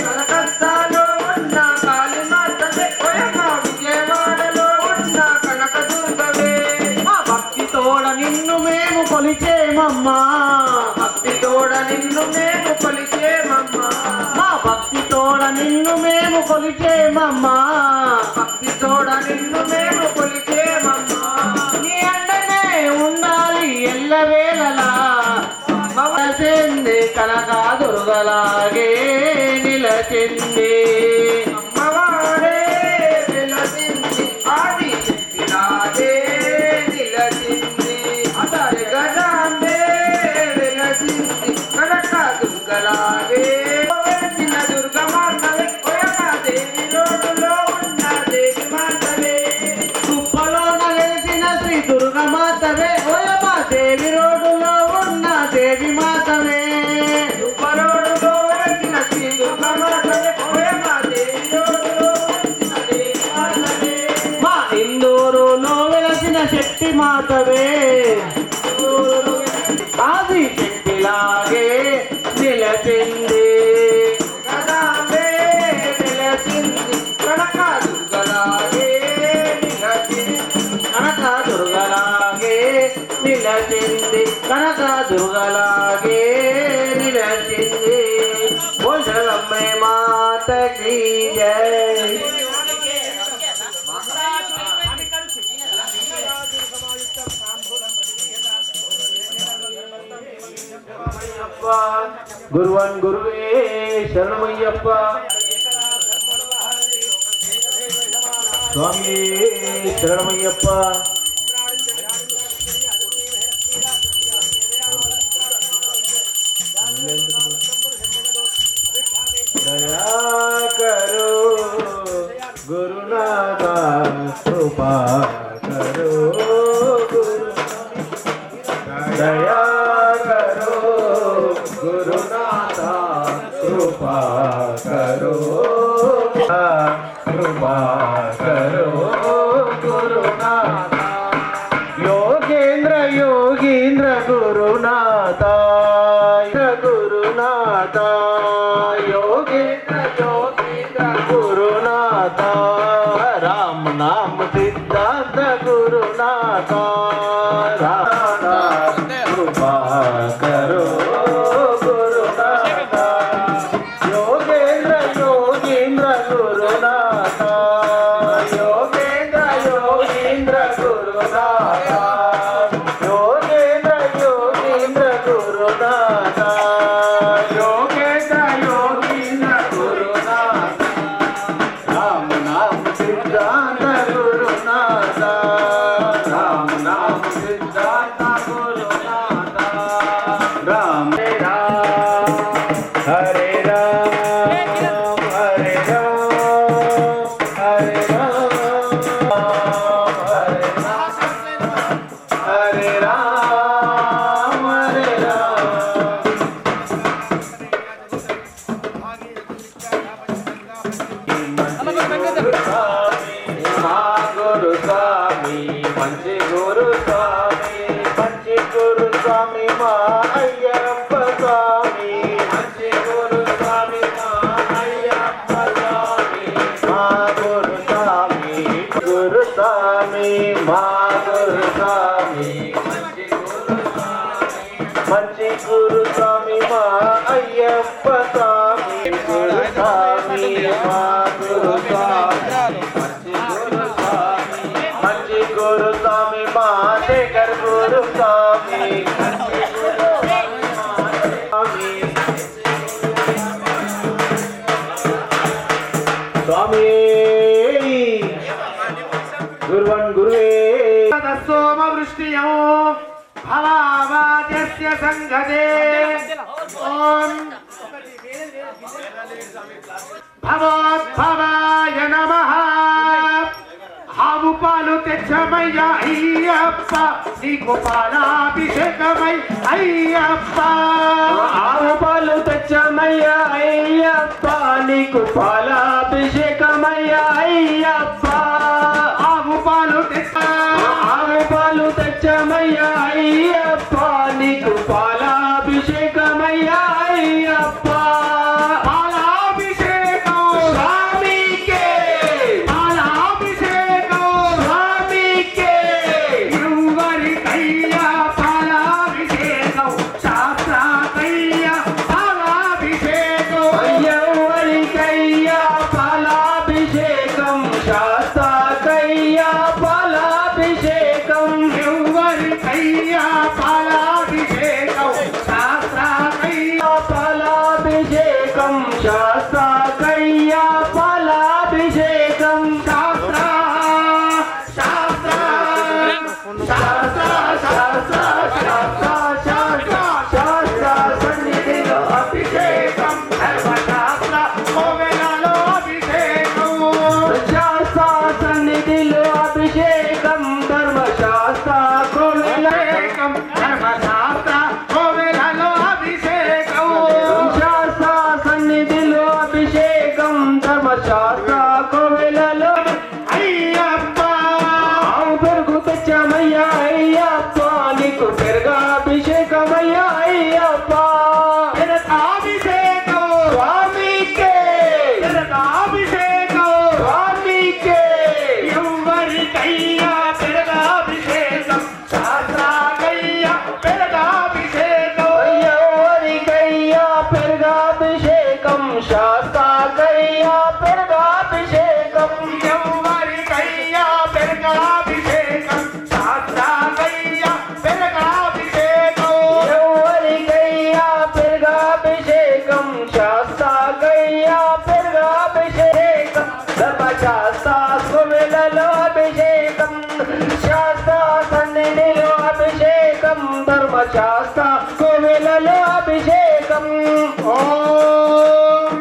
కలకత్తాలో ఉన్న కాళీమాతవే ఓయమా విజయవాడలో ఉన్న కనకదుర్గవే మా భక్తి తోడ నిన్ను మేము కొలిచేమమ్మా భక్తి తోడ నిన్ను మేము కొలిచేమమ్మా మా భక్తి తోడ నిన్ను మేము కొలిచేమమ్మా భక్తి తోడ నిన్ను మేము కొలిచేమమ్మా నీ అండనే ఉండాలి ఎల్లవేళలా వెలసింది కనకదుర్గలాగే నిలచింది అమ్మవారే వెలసింది ఆది శక్తిలాగే నిలచింది అతడి గజాంబే వెలసింది కనకదుర్గలాగే వెలసిన దుర్గమాతవే ఓయమా దేవి రోడ్డులో ఉన్న దేవి మాతవే కుప్పలోన వెలిసిన శ్రీ దుర్గమాతవే ఓయమా దేవి రోడ్డులో ఉన్న దేవి మాతవే కుప్పలోడులో వెలిసిన శ్రీ దుర్గమాతవే ఓయమా దేవి రోడ్డులో వెలిసిన దేవి మాతవే మా ఇందూరులో వెలసిన శక్తి మాతవే ఆది శక్తిలాగే నిలచింది గదాంబే నిలచింది కనకదుర్గలాగే నిలచింది కనకదుర్గలాగే నిలచింది కనకదుర్గలాగే నిలచింది బోల్ జగదంబే మాతకి జై గురువన్ గురువే శరణమయ్యప్ప స్వామి శరణమయ్యప్ప దయా కరో గురునాథ కృపా కరో దయా కరో గురునాథ కృపా కరో కృపా కరో గురునాథ యోగేంద్ర యోగీంద్ర గురునాథ గురునాథ యోగేంద్ర యోగీంద్ర గురునాథ రామ నామ సిద్ధాంత గురునాథ కృపా కరో గురునాథ యోగేంద్ర యోగీంద్ర గురునాథ యోగేంద్ర యోగీంద్ర గురునాథ యోగేంద్ర యోగీంద్ర గురునాథ యోగేంద్ర యోగీంద్ర గురునాథ రామ నామ సిద్ధాంత గురునాథ రామ నామ సిద్ధాంత గురునాథ రామ హరే రామ హరే రామ హరే రామ హరే రామ హరే రామ హరే రామ మా గురు స్వామి మంచి గురు స్వామి మంచి గురు స్వామి మా అయ్యప్ప స్వామి గురు స్వామి మా గురు స్వామి మంచి గురు స్వామి మా శేఖర్ గురు స్వామి స్వామి గురువన్ గురువే సోమ వృష్టియో భవావాద్యస్య సంగతే ఓం భవోద్భవాయ నమః ఆవు పాలు తెచ్చమయ్య అయ్యప్ప నీకు పాలాభిషేకమై అయ్యప్ప ఆవు పాలు తెచ్చమయ్యా అయ్యప్ప నీకు పాలాభిషేకమయ్యా అయ్యప్ప ఆవు పాలు తెచ్చ ఆవు పాలు తెచ్చమయ్యా అయ్యప్ప నీకు పాలాభిషేకమయ్యా అయ్యప్ప పాలాభిషేకం స్వామికే పాలాభిషేకం స్వామికే ఎవరికయ్యా పాలాభిషేకం శాస్త్రాకయ్యా పాలాభిషేకం ఎవరికయ్యా పాలాభిషేకం శాస్త్రకయ్యా పాలాభిషేకం ఎవరికయ్యా పాలాభిషేకం శాస్త్రాకయ్యా పాలాభిషేకం శాస్త్రకయ్యా పాలాభిషేకం శాస్త్ర శాస్త్ర శాస్త్ర శాస్త్ర శాస్త్ర శాస్త్ర సన్నిధిలో అభిషేకం ధర్మశాస్త్ర కోవెలలో అభిషేకం శాస్త్ర సన్నిధిలో అభిషేకం ధర్మశాస్త్ర కోవిల అభిషేకం ధర్మశాస్త్ర కోవెలలో అభిషేకం శాస్త్ర సన్నిధిలో అభిషేకం ధర్మశాస్త్ర కోవిలలో అయ్యప్ప ఆవు పెరుగు తెచ్చామయ్యా అయ్యప్ప నీకు పెరుగాభిషేకమయ్యా అయ్యప్ప అభిషేకం స్వామికే అభిషేకం స్వామికే ఎవరికయ్యా పెరగాభిషేకం శాస్త్రాకయ్యా పెరగాభిషేకం ఎవరికయ్యా పెరుగాభిషేకం శాస్త్రకయ్యా పెరుగాభిషేకం ఎవరికయ్యా పెరగాభిషేకం శాస్త్రాకయ్యా పెరగాభిషేకం ఎవరికయ్యా పెరుగాభిషేకం శాస్త్రకయ్యా పెరుగాభిషేకం ధర్మశాస్త్ర కోవెలలో అభిషేకం శాస్త్ర సన్నిధిలో అభిషేకం ధర్మశాస్త్ర కోవెలలో అభిషేకం ఓం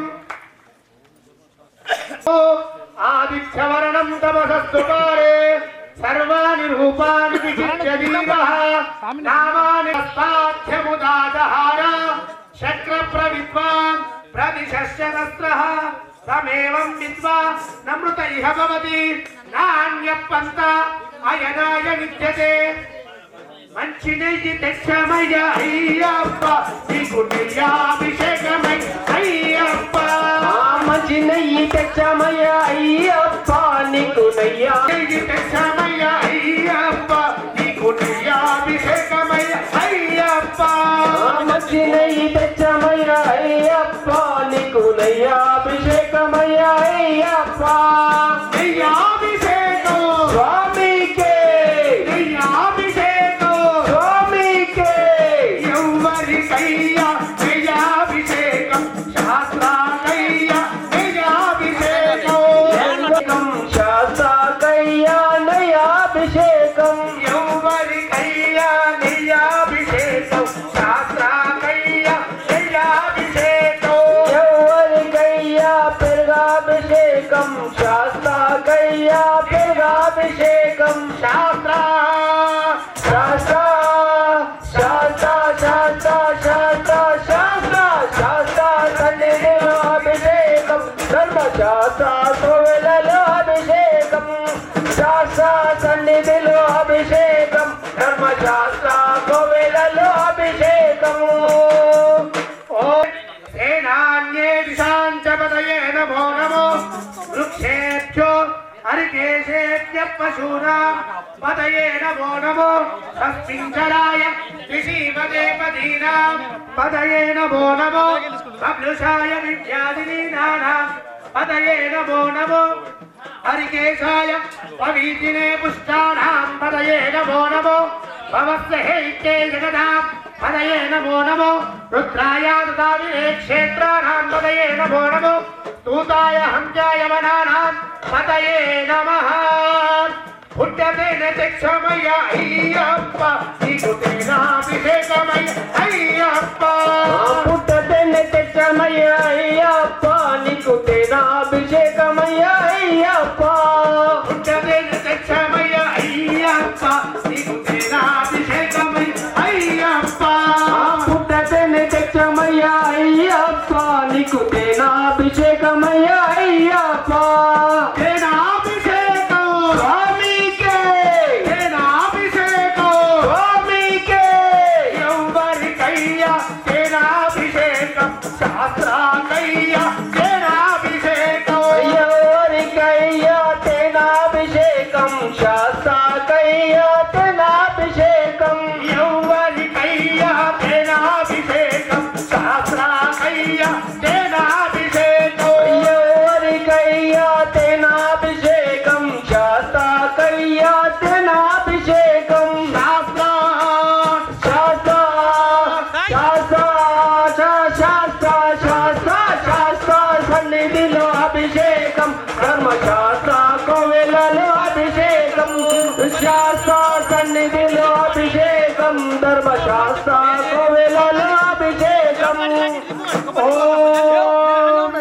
ఆదిత్యవర్ణం తమసస్తుకారే సర్వాణి రూపాణి విచిత్య వీరః నామాని పాఠ్యముదాదహార శక్ర ప్రవిద్వాన్ ప్రతిశస్యనస్త్రః తమేవం విద్వా నమృత ఇహ భవతి నాణ్యపంత అయనాయ విద్యతే మంచి నెయ్యి తెచ్చమయ్య అయ్యప్ప నీకు నెయ్యాభిషేకమై అయ్యప్ప మంచి నెయ్యి తెచ్చామయ్యా అయ్యప్ప నీకు నయ్యా నెయ్యి తెచ్చమయ్య అయ్యప్ప నీకు నెయ్యాభిషేకమై అయ్యప్ప మంచి నెయ్యి తెచ్చామయ్యా అయ్యప్ప నీకు నయ్యాభిషేకమయ్యా అయ్యప్ప నెయ్యాభిషేకం స్వామికే నెయ్యాభిషేకం స్వామికే ఎవరికయ్యా నెయ్యాభిషేకం శాస్త్రాకయ్యా నెయ్యాభిషేకం శాస్త్రకయ్యా నయాభిషేకం ఎవరికయ్యా నెయ్యాభిషేకం శాస్త్రాకయ్యా నెయ్యాభిషేకం ఎవరికయ్యా పెరుగాభిషేకం శాస్త్రకయ్యా పెరుగాభిషేకం శాస్త్ర శాస్త్ర శాస్త్ర శాస్త్ర శాస్త్ర శాస్త్ర శాస్త్ర సన్నిధిలో అభిషేకం ధర్మశాస్త్ర కోవెలలో అభిషేకం శాస్త్ర సన్నిధిలో అభిషేకం ధర్మశాస్త్ర కోవెలలో అభిషేకం సేనాన్యే దిశాంచపదయే నమో నమో వృక్షేభ్యో హరికేశేభ్య పశూనాం పదయే నమో నమో तस्मिञ्चराय ऋषिपदे पदीनां पदये नमो नमो बब्लुषाय विद्यादिनीनां पदये नमो नमो हरिकेशाय पवीतिने पुष्टानां पदये नमो नमो भवस्य हेते जगदां पदये नमो नमो रुद्राय ददाविने क्षेत्राणां पदये नमो नमो स्तूताय हंजाय वनानां पदये नमः पुण्यते नक्षमय अय्यप्प निकुतेनाभिषेकमय अय्यप्प पुण्यते नक्षमय अय्यप्प निकुतेनाभिषेकमय अय्यप्प पुण्यते नक्षमय अय्यप्प निकुतेनाभिषेकमय अय्यप्प पुण्यते नक्षमय अय्यप्प निकुतेनाभिषेकमय अय्यप्प శాస్త్ర సన్నిధిలో అభిషేకం ధర్మశాస్త్ర కోవెలలో అభిషేకం ఓం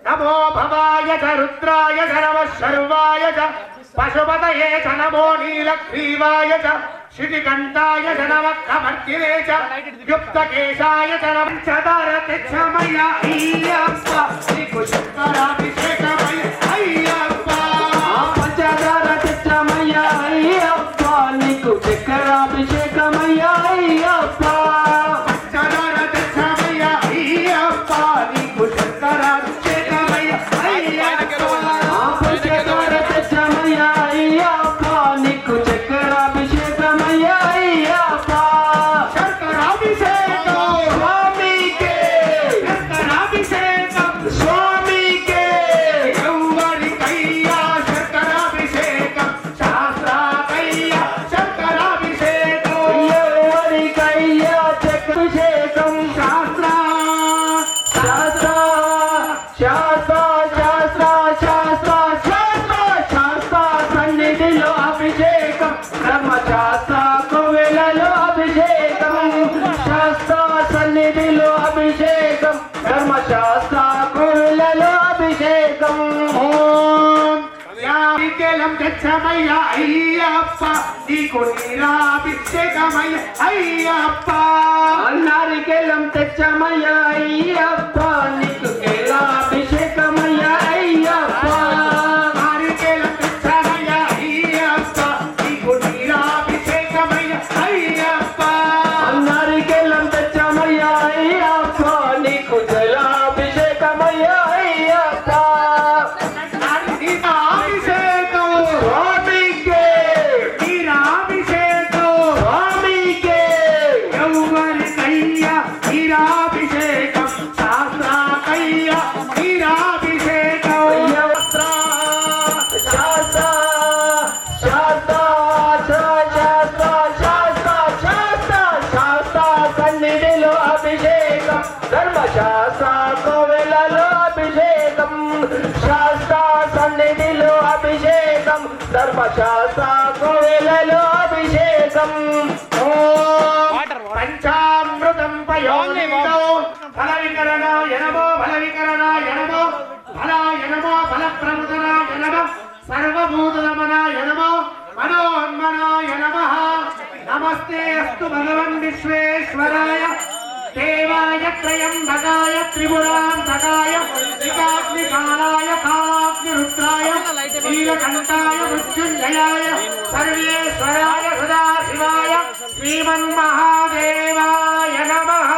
నమో భవాయ చ రుద్రాయ చ నమః శర్వాయ చ పశుపతయే చ నమో నీలగ్రీవాయ చ శితికంఠాయ చ నమః కమర్దినే చ యుక్తకేశాయ చ నమః చదరతిచ్చమయ అయ్యప్ప నీకు శంకరాభిషేకమయ అయ్యప్ప పంచదారతిచ్చమయ అయ్యప్ప నీకు చక్రాభిషేకమయ అయ్యప్ప పంచదారతిచ్చమయ అయ్యప్ప నీకు శంకరాభిషేకమయ అయ్యప్ప పంచదారతిచ్చమయ అయ్యప్ప నీకు చక్రాభిషేకమయ అయ్యప్ప శంకరాభిషేకం స్వామికే శంకరాభిషేకం స్వామికే ఎవరికయ్యా శంకరాభిషేకం శాస్త్రాకయ్యా శంకరాభిషేకం ఎవరికయ్యా చక్రాభిషేకం శాస్త్ర శాస్త్ర శాస్త్ర శాస్త్ర శాస్త్ర శాస్త్ర శాస్త్ర సన్నిధిలో అభిషేకం ధర్మశాస్త్ర కోవెలలో అభిషేకం శాస్త్ర సన్నిధిలో అభిషేకం ధర్మశాస్త్ర కోవెలలో అభిషేకం ఓం యావికెలం తెచ్చమయ్య అయ్యప్ప నీకు నీరాభిషేకమయ్య అయ్యప్ప నారికెలం తెచ్చమయ్య అయ్యప్ప నీకు కేలాభిషేకమయ్య అయ్యప్ప నారికేలం తెచ్చమయ్య అయ్యప్ప నీకు నీరాభిషేకమయ్య అయ్యప్ప నారికెలం తెచ్చమయ్య అయ్యప్ప నీకు జలాభిషేకమయ్య అయ్యప్ప నీరాభిషేకం స్వామికే నీరాభిషేకం స్వామికే ఎవరికయ్యా నీరాభిషేకం శాస్త్రాకయ్యా నీరాభిషేకం శాస్త్ర శాస్త్ర శాస్త్ర శాస్త్ర శాస్త్ర శాస్త్ర శాస్త్ర సన్నిధిలో అభిషేకం ధర్మశాస్త్ర కోవెలలో అభిషేకం శాస్త్ర సన్నిధిలో అభిషేకం ధర్మశాస్త్ర కోవెలలో అభిషేకం ఓం పంచామృతం పయోనితో ఫలవికరణాయ నమో ఫలవికరణాయ నమో ఫలాయ నమో ఫలప్రముదనాయ నమో సర్వభూతనమనాయ నమో మనోన్మనాయ నమః నమస్తే అస్తు భగవన్ విశ్వేశ్వరాయ దేవాయ త్రయంబకాయ త్రిపురాంతకాయ త్రికాగ్నికాలాయ కాలాగ్నిరుద్రాయ నీలకంఠాయ మృత్యుంజయాయ సర్వేశ్వరాయ సదాశివాయ శ్రీమన్మహాదేవాయ నమః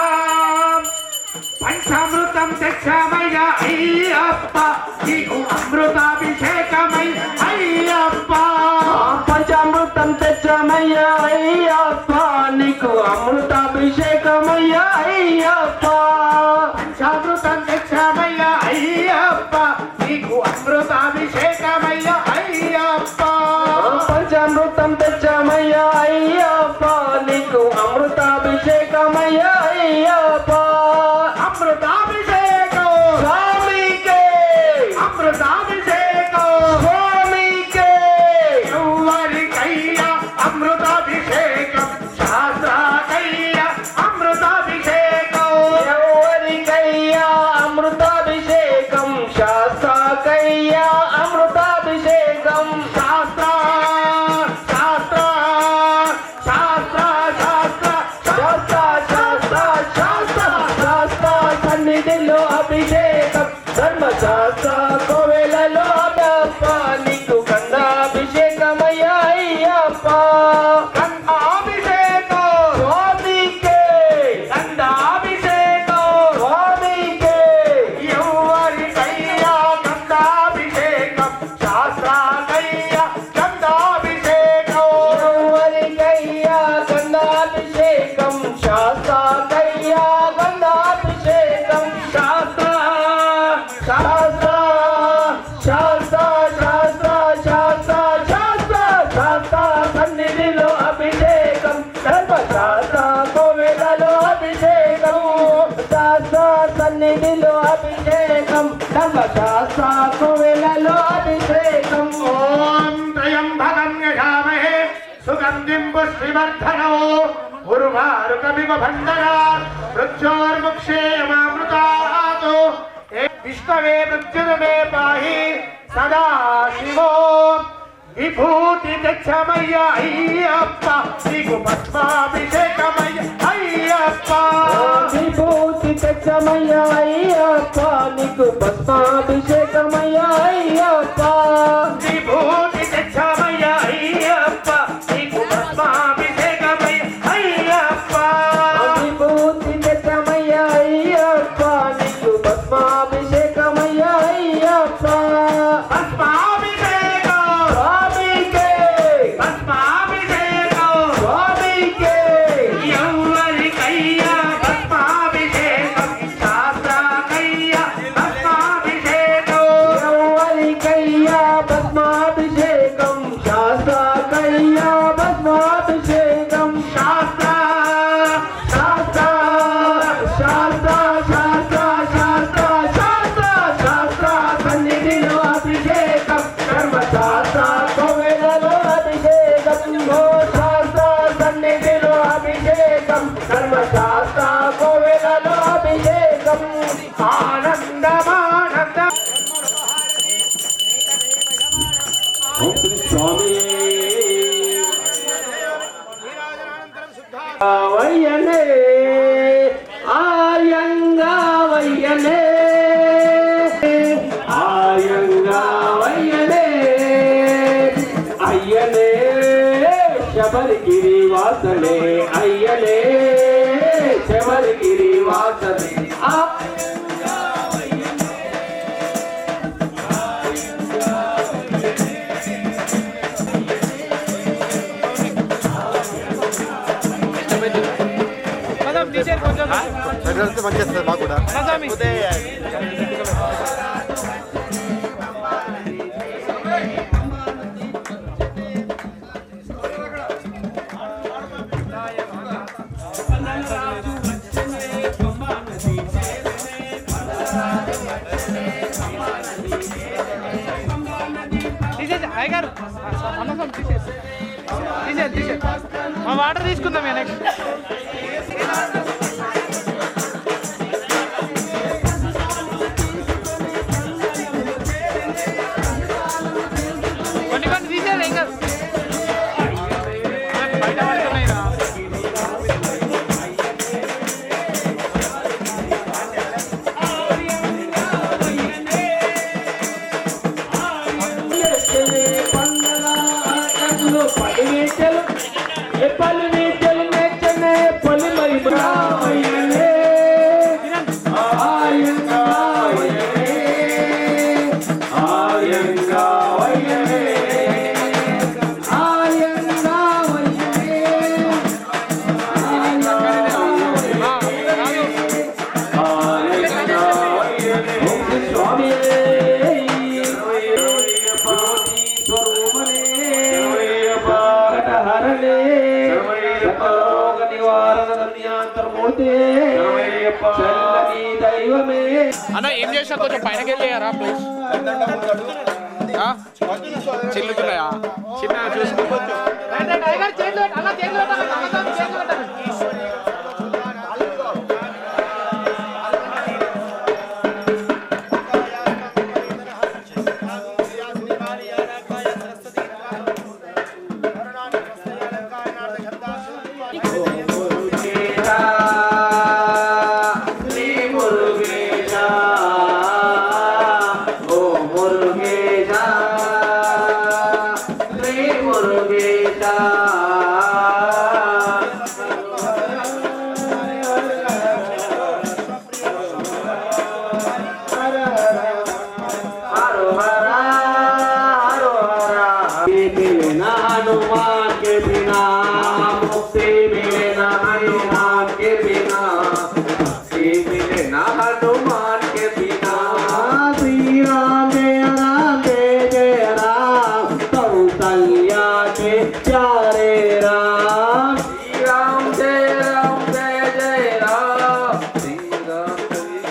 పంచామృత పంచామృతం తెచ్చామయ్యా అయ్యప్ప నీకు అమృతాభిషేకమై అయ్యప్ప పంచామృతం తెచ్చామయ్యా అయ్యప్ప నీకు అమృతాభిషేకమయ్యా అయ్యప్ప పంచామృతం తెచ్చామయ్యా అయ్యప్ప నీకు అమృతాభిషేకమయ్యా అయ్యప్ప పంచామృతం తెచ్చామయ్యా అయ్యప్ప నీకు అమృతాభిషేకమయ్యా అయ్యప్ప అమృతాభిషేకం స్వామికే అమృతాభిషేకం స్వామికే ఎవరికయ్యా అమృతాభిషేకం శాస్త్రాకయ్యా అమృతాభిషేకం ఎవరికయ్యా అమృతాభిషేకం శాస్త్రకయ్యా అమృతాభిషేకం శాస్త్ర శాస్త్ర శాస్త్ర శాస్త్ర శాస్త్ర శాస్త్ర శాస్త్ర శాస్త్ర సన్నిధిలో అభిషేకం ధర్మశాస్త్ర కోవెలలో అయ్యప్ప నీకు గంధాభిషేకమయ్యా అయ్యప్ప గంధాభిషేకం స్వామికే గంధాభిషేకం స్వామికే ఎవరికయ్యా గంధాభిషేకం శాస్త్రాకయ్యా గంధాభిషేకం ఎవరికయ్యా గంధాభిషేకం శాస్త్రకయ్యా గంధాభిషేకం శాస్త్ర శాస్త్ర శాస్త్ర శాస్త్ర శాస్త్ర శాస్త్ర శాస్త్ర సన్నిధిలో అభిషేకం ధర్మశాస్త్ర కోవెలలో అభిషేకం శాస్త్ర సన్నిధిలో అభిషేకం ధర్మశాస్త్ర కోవెలలో అభిషేకం ఓం త్రయంబకం యజామహే సుగంధిం పుష్టివర్ధనో ఉర్వారుకమివ భండనా మృత్యోర్ముక్షేయమామృతాతో విష్ణవే మృత్యుర్మే పాహి సదా శివో విభూతి తెచ్చమయ్యా అయ్యప్ప నీకు పద్మాభిషేకమయ్య అయ్యప్ప విభూతి తెచ్చమయ్యా అయ్యప్ప నీకు పద్మాభిషేకమయ్యా అయ్యప్ప విభూతి తెచ్చమయ్యా అయ్యప్ప నీకు పద్మాభిషేకమయ్య అయ్యప్ప విభూతి తెచ్చమయ్యా అయ్యప్ప నీకు పద్మాభిషేకమయ్యా అయ్యప్ప పద్మాభిషేకం స్వామికే పద్మాభిషేకం స్వామికే ఎవరికయ్యా పద్మాభిషేకం శాస్త్రాకయ్యా పద్మాభిషేకం ఎవరికయ్యా పద్మాభిషేకం శాస్త్రకయ్యా పద్మాభిషేకం శాస్త్ర శాస్త్ర శాస్త్ర శాస్త్ర శాస్త్ర శాస్త్ర శాస్త్ర సన్నిధిలో అభిషేకం ధర్మశాస్త్ర కోవెలలో అభిషేకం ఓ శాస్త్ర సన్నిధిలో అభిషేకం ధర్మశాస్త్ర కోవెలలో అభిషేకం ఆనందమానంద ఓం శ్రీ స్వామి వయ్యనే ఆయంగా వయ్యనే ఆయంగా వయ్యనే అయ్యనే శబరిగిరి వాసనే అయ్యనే శబరిగిరి వాసనే మంచి వస్తుంది మాకు కూడా తీసే మా వాటర్ తీసుకుందాం నెక్స్ట్ కొన్ని కొన్ని తీసేయాలి ఇంకా బయట పడుతున్నాయి రా. పలు నీటలు సర్వలోక నివారణ ధన్యాంతర్మూర్తి చల్లని దైవమే. అన్న ఏం చేసినా కొంచెం పైనకి వెళ్ళారా ప్లీజ్. చిల్లుతున్నాయా చిన్న చూసుకోవచ్చు. हनुमान के बिना मुक्ति मिले ना हनुमान के बिना मुक्ति मिले ना हनुमान के बिना श्री राम जय राम कौशल्या के प्यारे राम श्री राम जय जय राम श्री राम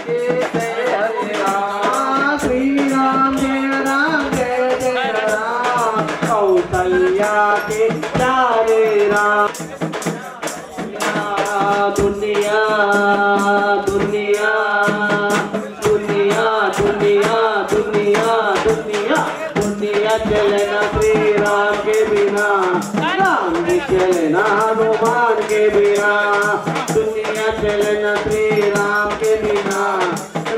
के जय हरे राम श्री राम जय राम कौशल्या के प्यारे राम दुनिया दुनिया दुनिया दुनिया दुनिया दुनिया दुनिया चलना श्री राम के बिना राम जी चलना हनुमान के बिना दुनिया चलना श्री राम के बिना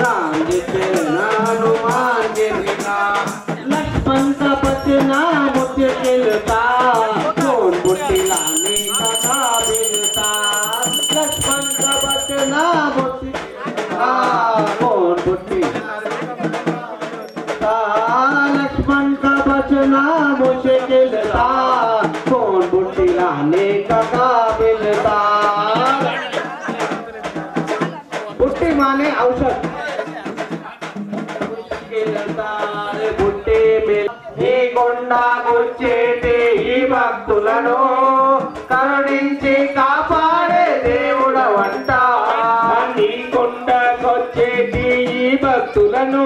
राम जी चलना हनुमान के बिना लक्ष्मण का बचना मुझे मिलता कौन बुद्धि लाने का काबिलता लक्ष्मण का बचना मुझे कौन बुद्धि लक्ष्मण का बचना मुझे मिलता कौन बुद्धि लाने का काबिलता बुद्धि माने औषध बुद्धि मिल ఈ కొండకొచ్చేటి ఈ భక్తులను కరుణించి కాపాడే దేవుడవంట ఈ కొండకొచ్చేటి ఈ భక్తులను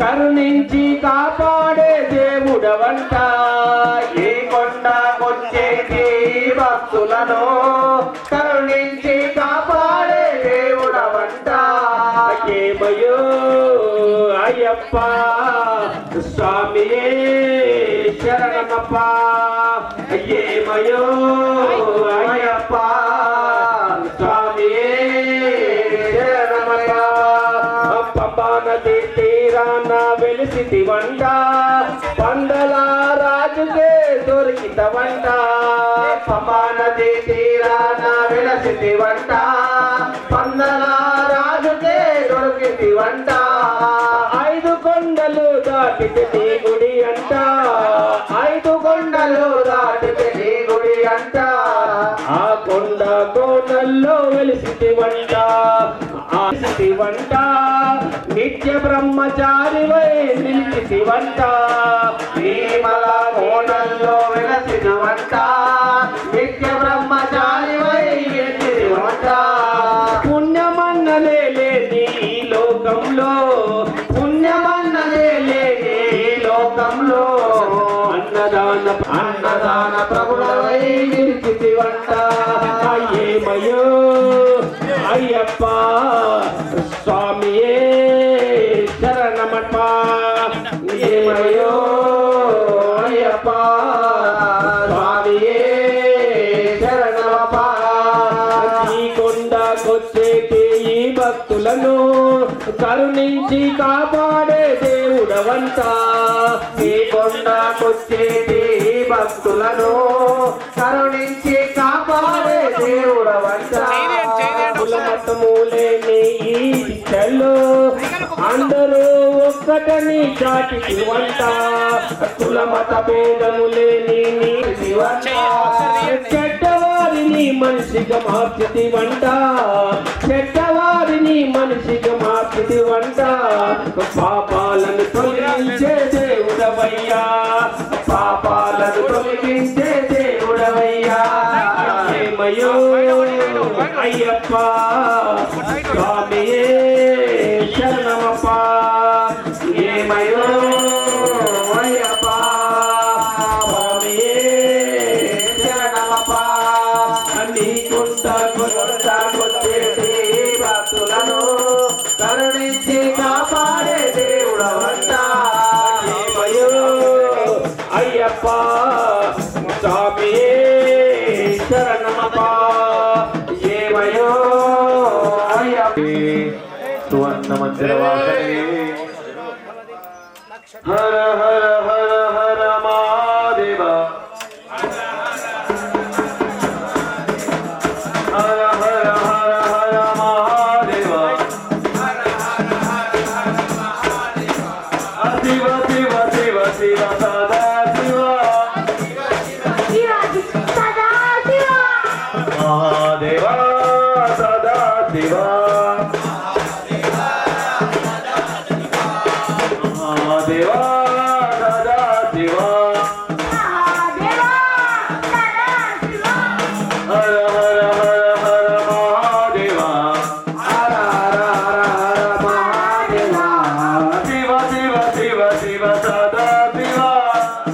కరుణించి కాపాడే దేవుడవంట ఈ కొండకొచ్చేటి ఈ భక్తులను కరుణించి కాపాడే దేవుడవంట ఏమయో అయ్యప్ప స్వామియే శరణమప్ప ఏమయో అయ్యప్ప స్వామియే శరణమప్ప పంబా నది తీరాన వెలిసితివంట పందల రాజుకే దొరికితవంట పంబా నది తీరాన వెలిసితివంట పందల రాజుకే దొరికితివంట ఐదు కొండలు దాటితే నీ గుడి అంట ఐదు కొండలు దాటితే నీ గుడి అంట ఆ కొండ కోనల్లో వెలిసితివంట వంట నిత్య బ్రహ్మచారివై నిలిచితివంట భీమల కోనల్లో వెలిసితివంట నిత్య బ్రహ్మచారివై నిలిచితివంట పుణ్యమన్నలే లేని ఈ లోకంలో లోకంలో అన్నదాన ప్రభుడవై నిలిచితివంట ఏమయో అయ్యప్ప స్వామియే శరణమప్ప ఏమయో అయ్యప్ప స్వామియే శరణమప్ప ఈ కొండకొచ్చేటి ఈ భక్తులను కరుణించి కాపాడే దేవుడవంట ఈ కొండకొచ్చేటి భక్తులను కరుణించి కాపాడే దేవుడవంట కులమతములేని ఈ దిశలో అందరూ ఒక్కటని చాటికి వంట కులమత భేదములేని నీ వంట చెడ్డవారిని మనిషిగా మార్చితి వంట చెడ్డవారిని మనిషిగా మార్చితి వంట పాపాలను తొలగించే దేవుడవయ్యా పాపాలను తొలగించే దేవుడవయ్యా ఏమయో అయ్యప్ప స్వామియే శరణమప్ప ఏమయో అయ్యప్ప స్వామియే శరణమప్ప నీకుంట కొంత కొట్టేసి భక్తులను కరుణించి కాపాడే దేవుడవంట ఏమయో అయ్యప్ప స్వామియే శరణమప్ప ఏమయో అయ్యప్ప సువర్ణ మందిరవాసనే హర హర హర హర మహాదేవ హర హర హర హర మహాదేవ శివ శివ శివ శివ సదా శివ మహాదేవ సదా శివ మహాదేవ సదా శివ హర హర హర హర మహాదేవ హర హర హర హర మహాదేవ శివ శివ శివ శివ సదా శివ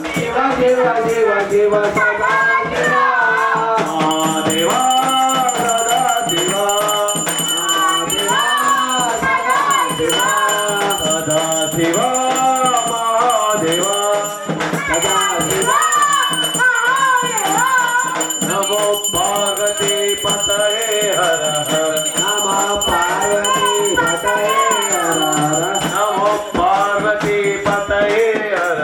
శివ శివ శివ శివ సదా శివ మహాదేవ సదా శివ సదా శివ మహాదేవ సదా శివ నమో పార్వతీ పతయే హర హర నమో పార్వతీ పతయే హర హర నమో పార్వతీ పతయే హర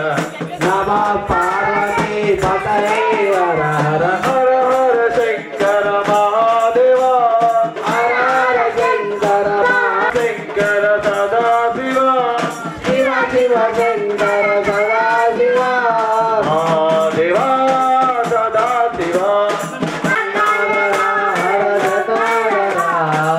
నమో పార్వతీ పతయే హర హర హర హర శంకర మహాదేవ హర హర శంకర శంకర సదా శివ శివ శివ శంకర సదా శివ మహాదేవ సదా శివ హర హర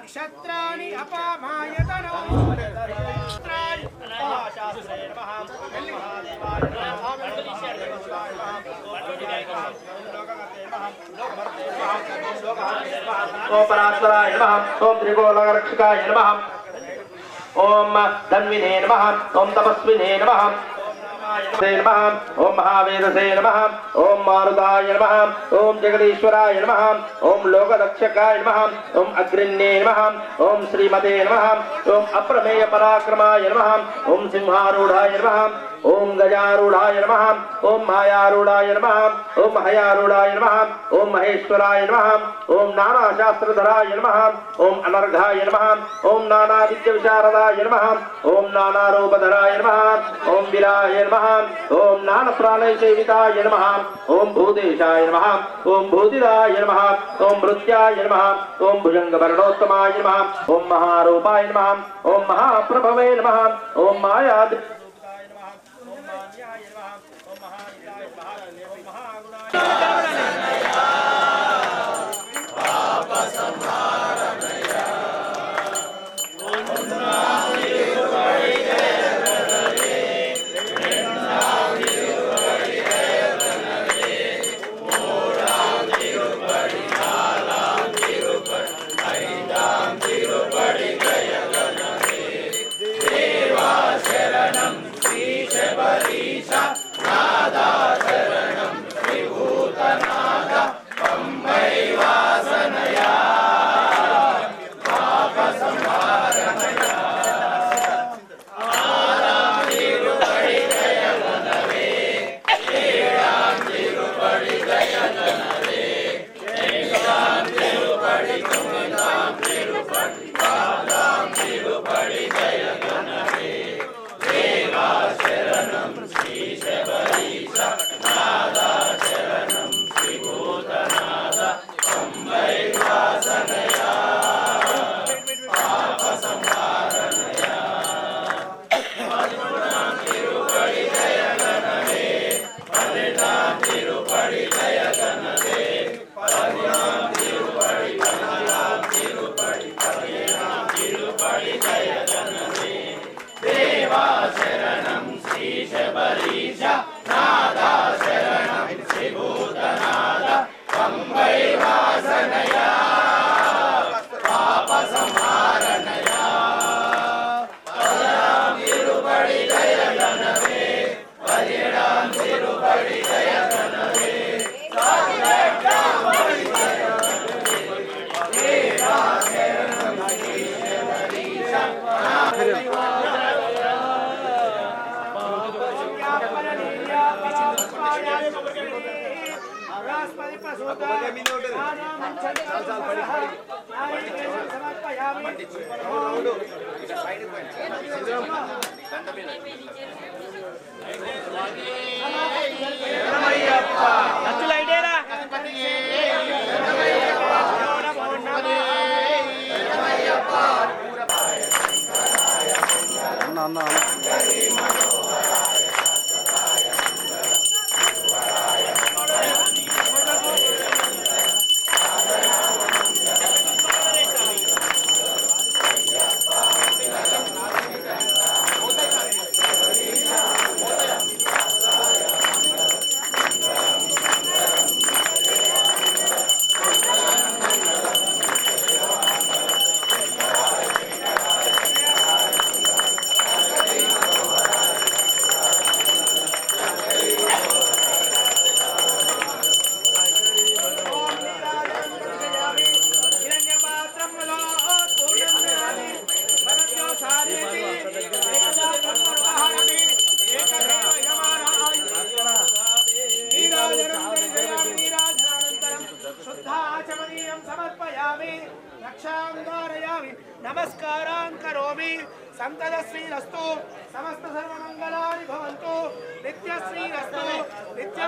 నక్షత్రాణి అపామాయతనం ఓం పరాత్పరాయ నమః ఓం త్రిగోళరక్షకాయ నమః ఓం ధన్వినే నమః ఓం తపస్వినే నమః ఓం మహావేదసే నమః ఓం మారుతాయ నమః ఓం జగదీశ్వరాయ నమః ఓం లోకరక్షకాయ నమః ఓం అగ్రిణ్యే నమః ఓం శ్రీమతే నమః ఓం అప్రమేయ పరాక్రమాయ నమః ఓం సింహారూఢాయ నమః ఓం గజారూఢాయ నమః ఓం మాయారూఢాయ నమః ఓం హయారూఢాయ నమః ఓం మహేశ్వరాయ నమః ఓం నానాశాస్త్రధరాయ నమః ఓం అనర్ఘాయ నమః ఓం నానావిద్య విశారదాయ నమః ఓం నానారూపధరాయ నమః ఓం విరాయ నమః ఓం నానప్రాణయ సేవితాయ నమః ఓం భూదేశాయ నమః ఓం భూతిదాయ నమః ఓం మృత్యాయ నమః ఓం భుజంగవర్ణోత్తమాయ నమః ఓం మహారూపాయ నమః ఓం మహాప్రభవే నమః ఓం మాయా नमस्कारान् करोमि संतदश्रीरस्तु समस्त सर्वमंगलानि भवन्तु नित्यश्रीरस्तु नित्य